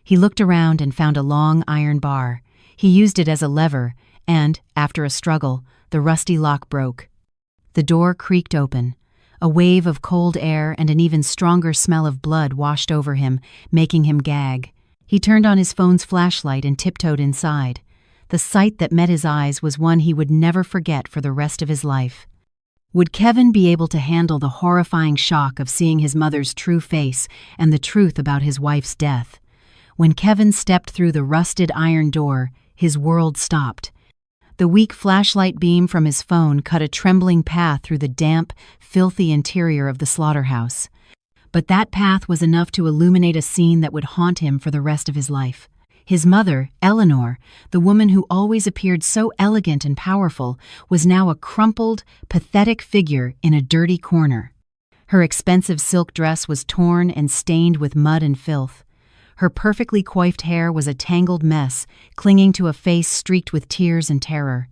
He looked around and found a long iron bar. He used it as a lever, and, after a struggle, the rusty lock broke. The door creaked open. A wave of cold air and an even stronger smell of blood washed over him, making him gag. He turned on his phone's flashlight and tiptoed inside. The sight that met his eyes was one he would never forget for the rest of his life. Would Kevin be able to handle the horrifying shock of seeing his mother's true face and the truth about his wife's death? When Kevin stepped through the rusted iron door, his world stopped. The weak flashlight beam from his phone cut a trembling path through the damp, filthy interior of the slaughterhouse. But that path was enough to illuminate a scene that would haunt him for the rest of his life. His mother, Eleanor, the woman who always appeared so elegant and powerful, was now a crumpled, pathetic figure in a dirty corner. Her expensive silk dress was torn and stained with mud and filth. Her perfectly coiffed hair was a tangled mess, clinging to a face streaked with tears and terror.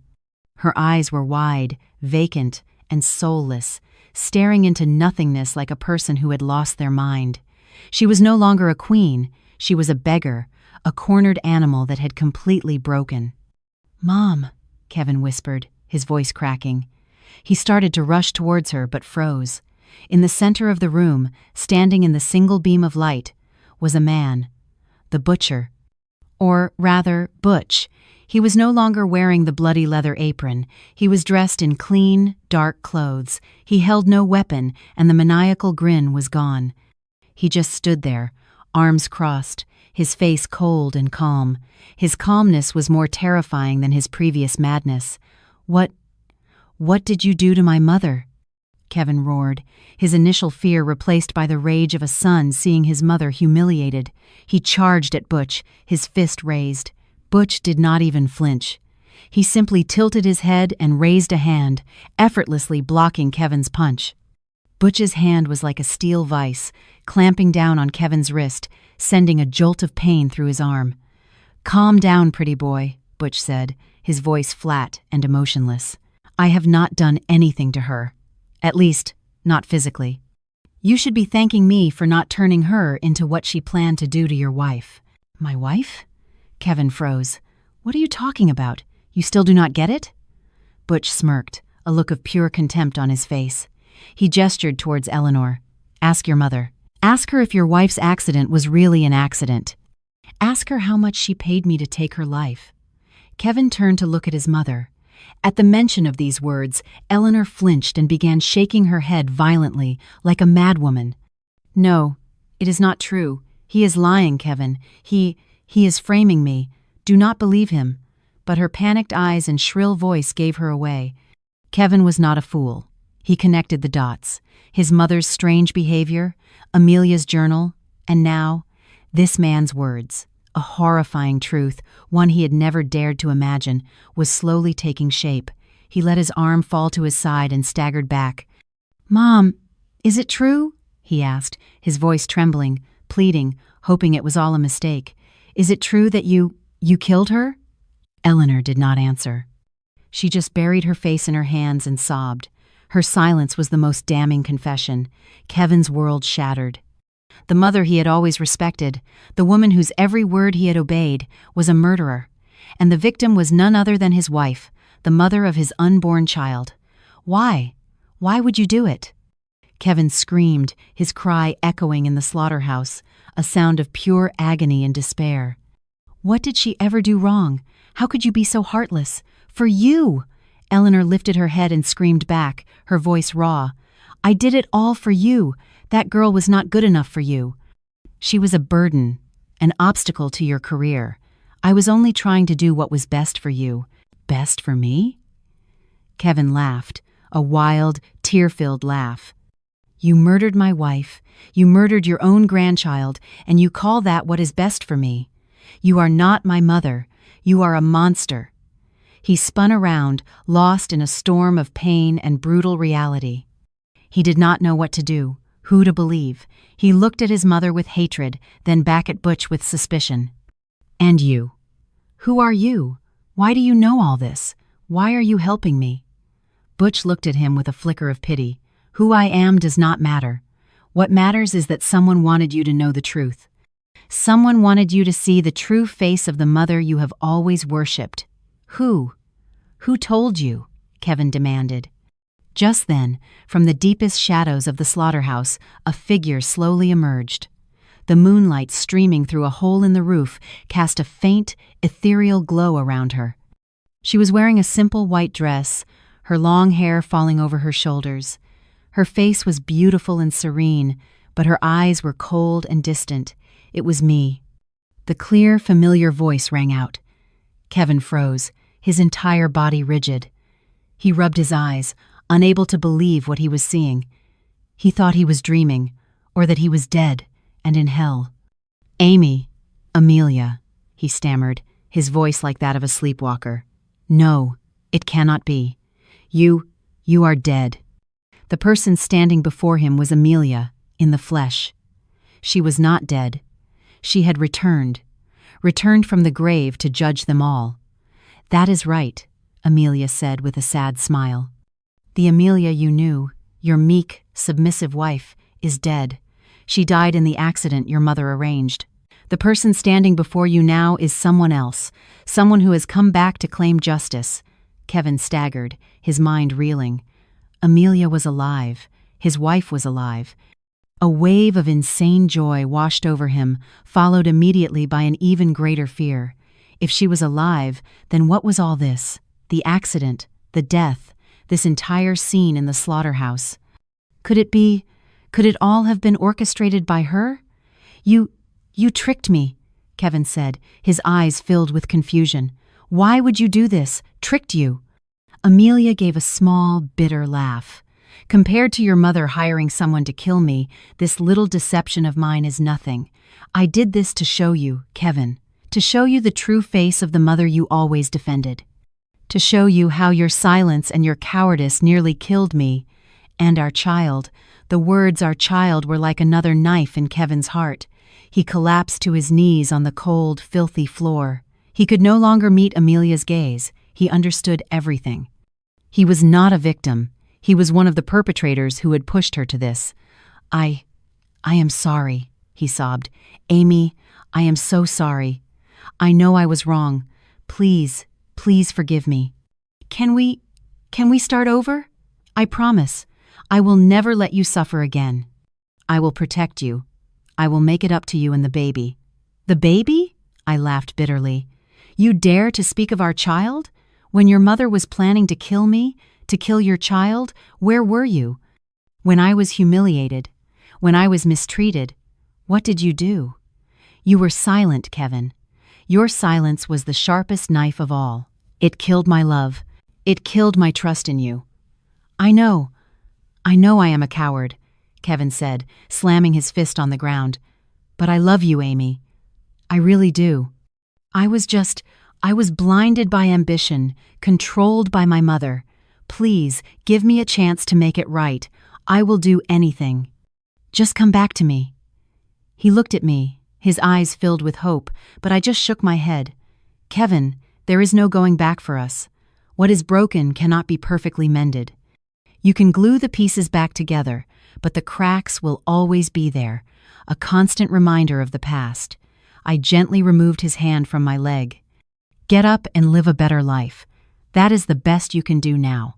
Her eyes were wide, vacant, and soulless, staring into nothingness like a person who had lost their mind. She was no longer a queen, she was a beggar, a cornered animal that had completely broken. "Mom," Kevin whispered, his voice cracking. He started to rush towards her, but froze. In the center of the room, standing in the single beam of light, was a man. The butcher. Or rather, Butch. He was no longer wearing the bloody leather apron. He was dressed in clean, dark clothes. He held no weapon, and the maniacal grin was gone. He just stood there, arms crossed, his face cold and calm. His calmness was more terrifying than his previous madness. What did you do to my mother?" Kevin roared, his initial fear replaced by the rage of a son seeing his mother humiliated. He charged at Butch, his fist raised. Butch did not even flinch. He simply tilted his head and raised a hand, effortlessly blocking Kevin's punch. Butch's hand was like a steel vice, clamping down on Kevin's wrist, sending a jolt of pain through his arm. "Calm down, pretty boy," Butch said, his voice flat and emotionless. "I have not done anything to her. At least, not physically. You should be thanking me for not turning her into what she planned to do to your wife." "My wife?" Kevin froze. "What are you talking about? You still do not get it?" Butch smirked, a look of pure contempt on his face. He gestured towards Eleanor. "Ask your mother. Ask her if your wife's accident was really an accident. Ask her how much she paid me to take her life." Kevin turned to look at his mother. At the mention of these words, Eleanor flinched and began shaking her head violently, like a madwoman. "No, it is not true. He is lying, Kevin. He is framing me. Do not believe him." But her panicked eyes and shrill voice gave her away. Kevin was not a fool. He connected the dots. His mother's strange behavior, Amelia's journal, and now, this man's words. A horrifying truth, one he had never dared to imagine, was slowly taking shape. He let his arm fall to his side and staggered back. "Mom, is it true?" he asked, his voice trembling, pleading, hoping it was all a mistake. "Is it true that you killed her?" Eleanor did not answer. She just buried her face in her hands and sobbed. Her silence was the most damning confession. Kevin's world shattered. The mother he had always respected, the woman whose every word he had obeyed, was a murderer. And the victim was none other than his wife, the mother of his unborn child. Why? Why would you do it? Kevin screamed, his cry echoing in the slaughterhouse, a sound of pure agony and despair. What did she ever do wrong? How could you be so heartless? For you! Eleanor lifted her head and screamed back, her voice raw. I did it all for you. That girl was not good enough for you. She was a burden, an obstacle to your career. I was only trying to do what was best for you. Best for me? Kevin laughed, a wild, tear-filled laugh. You murdered my wife, you murdered your own grandchild, and you call that what is best for me. You are not my mother. You are a monster. He spun around, lost in a storm of pain and brutal reality. He did not know what to do, who to believe. He looked at his mother with hatred, then back at Butch with suspicion. And you? Who are you? Why do you know all this? Why are you helping me? Butch looked at him with a flicker of pity. Who I am does not matter. What matters is that someone wanted you to know the truth. Someone wanted you to see the true face of the mother you have always worshipped. Who? Who told you? Kevin demanded. Just then, from the deepest shadows of the slaughterhouse, a figure slowly emerged. The moonlight streaming through a hole in the roof cast a faint, ethereal glow around her. She was wearing a simple white dress, her long hair falling over her shoulders. Her face was beautiful and serene, but her eyes were cold and distant. It was me. The clear, familiar voice rang out. Kevin froze, his entire body rigid. He rubbed his eyes, unable to believe what he was seeing. He thought he was dreaming, or that he was dead and in hell. Amy, Amelia, he stammered, his voice like that of a sleepwalker. No, it cannot be. You are dead. The person standing before him was Amelia, in the flesh. She was not dead. She had returned from the grave to judge them all. That is right, Amelia said with a sad smile. The Amelia you knew, your meek, submissive wife, is dead. She died in the accident your mother arranged. The person standing before you now is someone else, someone who has come back to claim justice. Kevin staggered, his mind reeling. Amelia was alive. His wife was alive. A wave of insane joy washed over him, followed immediately by an even greater fear. If she was alive, then what was all this? The accident, the death, this entire scene in the slaughterhouse. Could it all have been orchestrated by her? You tricked me, Kevin said, his eyes filled with confusion. Why would you do this? Tricked you? Amelia gave a small, bitter laugh. Compared to your mother hiring someone to kill me, this little deception of mine is nothing. I did this to show you, Kevin, to show you the true face of the mother you always defended. To show you how your silence and your cowardice nearly killed me. And our child. The words our child were like another knife in Kevin's heart. He collapsed to his knees on the cold, filthy floor. He could no longer meet Amelia's gaze. He understood everything. He was not a victim. He was one of the perpetrators who had pushed her to this. I am sorry, he sobbed. Amy, I am so sorry. I know I was wrong. Please forgive me. Can we start over? I promise. I will never let you suffer again. I will protect you. I will make it up to you and the baby. The baby? I laughed bitterly. You dare to speak of our child? When your mother was planning to kill me, to kill your child, where were you? When I was humiliated, when I was mistreated, what did you do? You were silent, Kevin. Your silence was the sharpest knife of all. It killed my love. It killed my trust in you. I know I am a coward, Kevin said, slamming his fist on the ground. But I love you, Amy. I really do. I was blinded by ambition, controlled by my mother. Please, give me a chance to make it right. I will do anything. Just come back to me. He looked at me, his eyes filled with hope, but I just shook my head. Kevin, there is no going back for us. What is broken cannot be perfectly mended. You can glue the pieces back together, but the cracks will always be there, a constant reminder of the past. I gently removed his hand from my leg. Get up and live a better life. That is the best you can do now.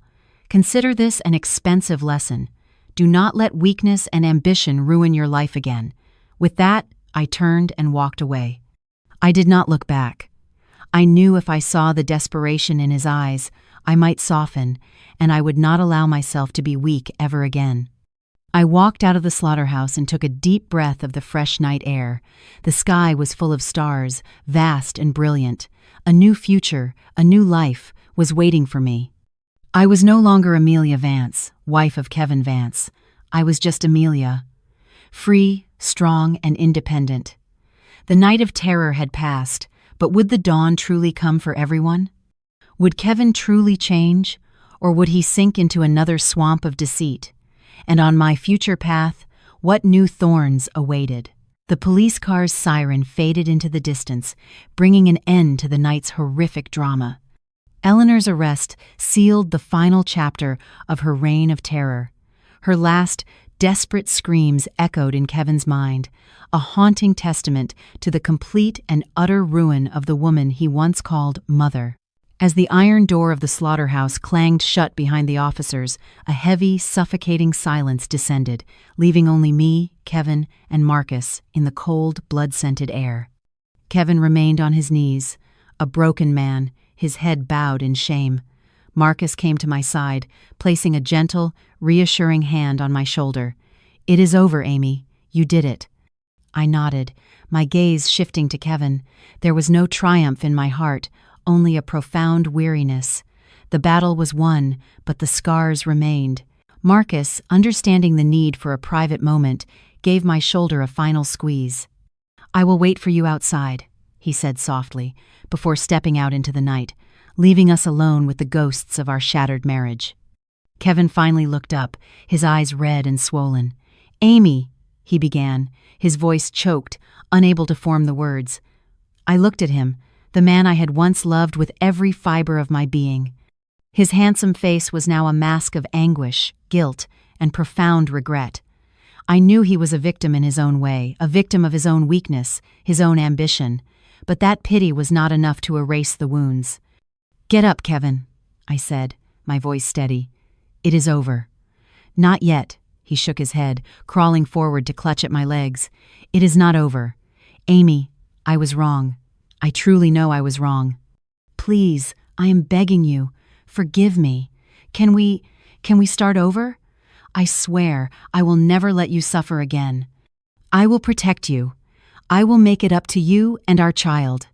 Consider this an expensive lesson. Do not let weakness and ambition ruin your life again. With that, I turned and walked away. I did not look back. I knew if I saw the desperation in his eyes, I might soften, and I would not allow myself to be weak ever again. I walked out of the slaughterhouse and took a deep breath of the fresh night air. The sky was full of stars, vast and brilliant. A new future, a new life, was waiting for me. I was no longer Amelia Vance, wife of Kevin Vance. I was just Amelia. Free, strong, and independent. The night of terror had passed, but would the dawn truly come for everyone? Would Kevin truly change, or would he sink into another swamp of deceit? And on my future path, what new thorns awaited? The police car's siren faded into the distance, bringing an end to the night's horrific drama. Eleanor's arrest sealed the final chapter of her reign of terror. Her last, desperate screams echoed in Kevin's mind, a haunting testament to the complete and utter ruin of the woman he once called mother. As the iron door of the slaughterhouse clanged shut behind the officers, a heavy, suffocating silence descended, leaving only me, Kevin, and Marcus in the cold, blood-scented air. Kevin remained on his knees, a broken man, his head bowed in shame. Marcus came to my side, placing a gentle, reassuring hand on my shoulder. "It is over, Amy. You did it." I nodded, my gaze shifting to Kevin. There was no triumph in my heart, only a profound weariness. The battle was won, but the scars remained. Marcus, understanding the need for a private moment, gave my shoulder a final squeeze. "I will wait for you outside," he said softly, before stepping out into the night, leaving us alone with the ghosts of our shattered marriage. Kevin finally looked up, his eyes red and swollen. "Amy," he began, his voice choked, unable to form the words. I looked at him, the man I had once loved with every fiber of my being. His handsome face was now a mask of anguish, guilt, and profound regret. I knew he was a victim in his own way, a victim of his own weakness, his own ambition, but that pity was not enough to erase the wounds. "Get up, Kevin," I said, my voice steady. "It is over." "Not yet," He shook his head, crawling forward to clutch at my legs. It is not over. Amy, I was wrong. I truly know I was wrong. Please, I am begging you. Forgive me. Can we start over? I swear I will never let you suffer again. I will protect you. I will make it up to you and our child.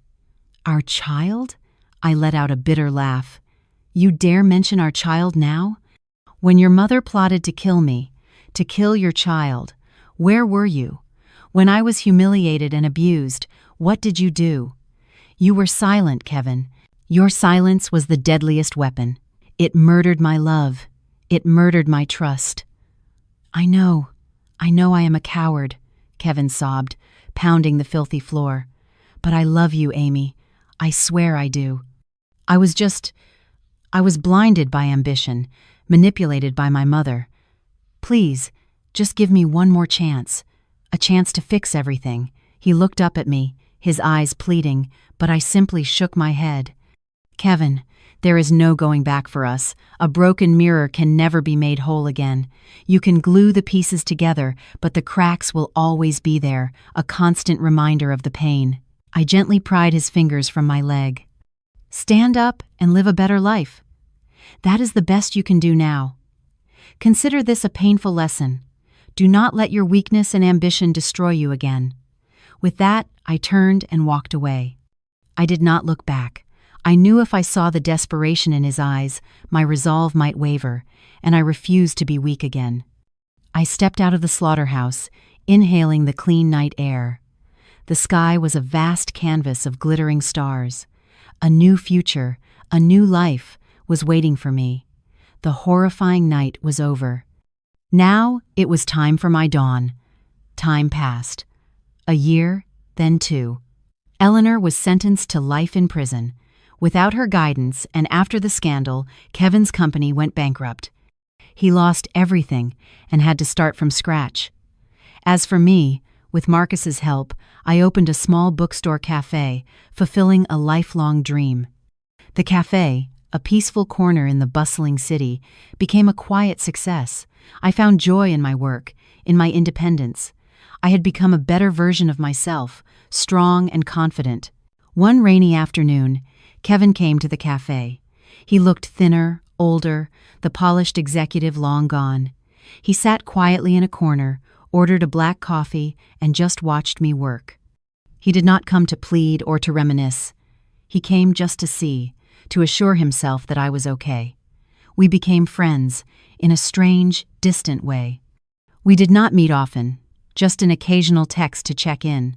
Our child? I let out a bitter laugh. You dare mention our child now? When your mother plotted to kill me, to kill your child, where were you? When I was humiliated and abused, what did you do? You were silent, Kevin. Your silence was the deadliest weapon. It murdered my love. It murdered my trust. I know I am a coward, Kevin sobbed, pounding the filthy floor. But I love you, Amy. I swear I do. I was blinded by ambition, manipulated by my mother. Please, just give me one more chance. A chance to fix everything. He looked up at me, his eyes pleading, but I simply shook my head. Kevin, there is no going back for us. A broken mirror can never be made whole again. You can glue the pieces together, but the cracks will always be there, a constant reminder of the pain. I gently pried his fingers from my leg. Stand up and live a better life. That is the best you can do now. Consider this a painful lesson. Do not let your weakness and ambition destroy you again. With that, I turned and walked away. I did not look back. I knew if I saw the desperation in his eyes, my resolve might waver, and I refused to be weak again. I stepped out of the slaughterhouse, inhaling the clean night air. The sky was a vast canvas of glittering stars. A new future, a new life, was waiting for me. The horrifying night was over. Now it was time for my dawn. Time passed. A year, then 2. Eleanor was sentenced to life in prison. Without her guidance and after the scandal, Kevin's company went bankrupt. He lost everything and had to start from scratch. As for me, with Marcus's help, I opened a small bookstore cafe, fulfilling a lifelong dream. The cafe, a peaceful corner in the bustling city, became a quiet success. I found joy in my work, in my independence. I had become a better version of myself, strong and confident. One rainy afternoon, Kevin came to the cafe. He looked thinner, older, the polished executive long gone. He sat quietly in a corner, ordered a black coffee, and just watched me work. He did not come to plead or to reminisce. He came just to see, to assure himself that I was okay. We became friends, in a strange, distant way. We did not meet often, just an occasional text to check in.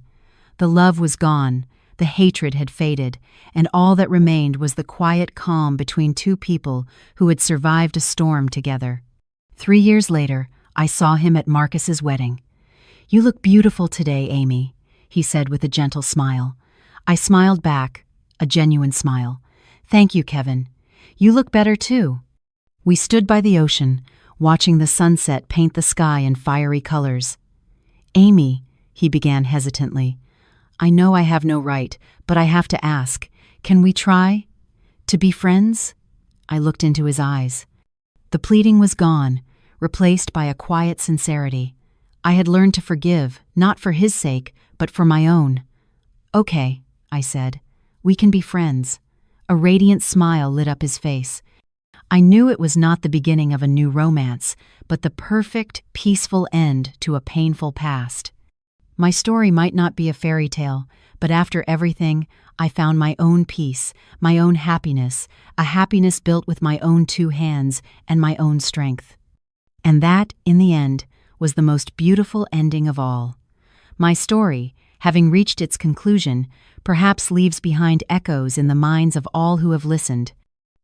The love was gone, the hatred had faded, and all that remained was the quiet calm between two people who had survived a storm together. 3 years later, I saw him at Marcus's wedding. "You look beautiful today, Amy," he said with a gentle smile. I smiled back, a genuine smile. "Thank you, Kevin. You look better too." We stood by the ocean, watching the sunset paint the sky in fiery colors. "Amy," he began hesitantly, "I know I have no right, but I have to ask, can we try to be friends?" I looked into his eyes. The pleading was gone, replaced by a quiet sincerity. I had learned to forgive, not for his sake, but for my own. "Okay," I said, "we can be friends." A radiant smile lit up his face. I knew it was not the beginning of a new romance, but the perfect, peaceful end to a painful past. My story might not be a fairy tale, but after everything, I found my own peace, my own happiness, a happiness built with my own 2 hands and my own strength. And that, in the end, was the most beautiful ending of all. My story, having reached its conclusion, perhaps leaves behind echoes in the minds of all who have listened.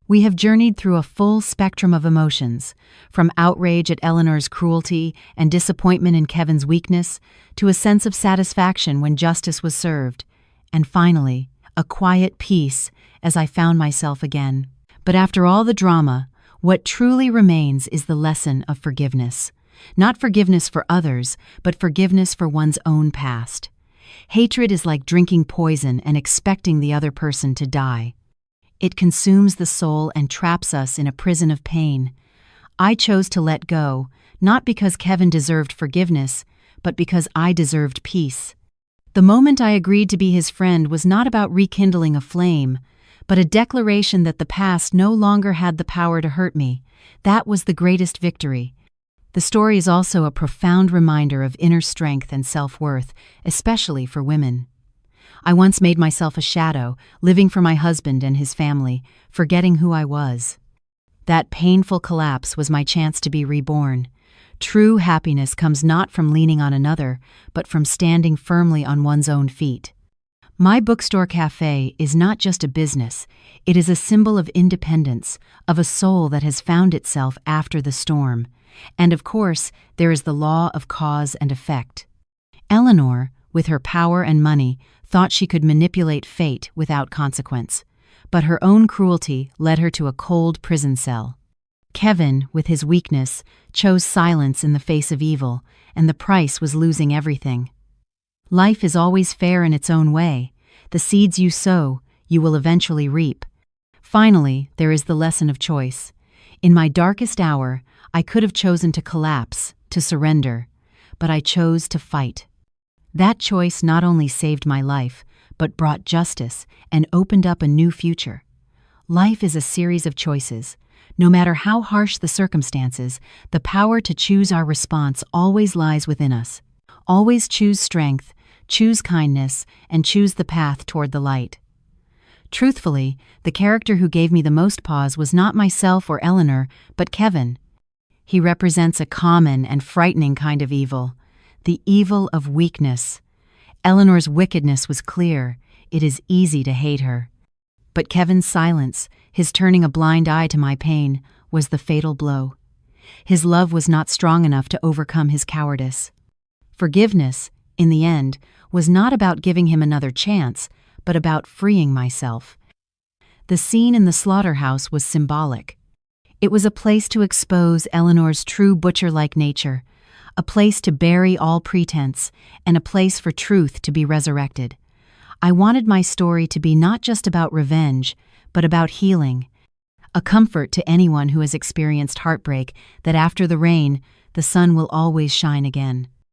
We have journeyed through a full spectrum of emotions, from outrage at Eleanor's cruelty and disappointment in Kevin's weakness, to a sense of satisfaction when justice was served, and finally, a quiet peace as I found myself again. But after all the drama, what truly remains is the lesson of forgiveness. Not forgiveness for others, but forgiveness for one's own past. Hatred is like drinking poison and expecting the other person to die. It consumes the soul and traps us in a prison of pain. I chose to let go, not because Kevin deserved forgiveness, but because I deserved peace. The moment I agreed to be his friend was not about rekindling a flame, but a declaration that the past no longer had the power to hurt me. That was the greatest victory. The story is also a profound reminder of inner strength and self-worth, especially for women. I once made myself a shadow, living for my husband and his family, forgetting who I was. That painful collapse was my chance to be reborn. True happiness comes not from leaning on another, but from standing firmly on one's own feet. My bookstore cafe is not just a business, it is a symbol of independence, of a soul that has found itself after the storm. And of course, there is the law of cause and effect. Eleanor, with her power and money, thought she could manipulate fate without consequence. But her own cruelty led her to a cold prison cell. Kevin, with his weakness, chose silence in the face of evil, and the price was losing everything. Life is always fair in its own way. The seeds you sow, you will eventually reap. Finally, there is the lesson of choice. In my darkest hour, I could have chosen to collapse, to surrender, but I chose to fight. That choice not only saved my life, but brought justice and opened up a new future. Life is a series of choices. No matter how harsh the circumstances, the power to choose our response always lies within us. Always choose strength, choose kindness, and choose the path toward the light. Truthfully, the character who gave me the most pause was not myself or Eleanor, but Kevin. He represents a common and frightening kind of evil, the evil of weakness. Eleanor's wickedness was clear. It is easy to hate her. But Kevin's silence, his turning a blind eye to my pain, was the fatal blow. His love was not strong enough to overcome his cowardice. Forgiveness, in the end, was not about giving him another chance, but about freeing myself. The scene in the slaughterhouse was symbolic. It was a place to expose Eleanor's true butcher-like nature, a place to bury all pretense, and a place for truth to be resurrected. I wanted my story to be not just about revenge, but about healing, a comfort to anyone who has experienced heartbreak that after the rain, the sun will always shine again.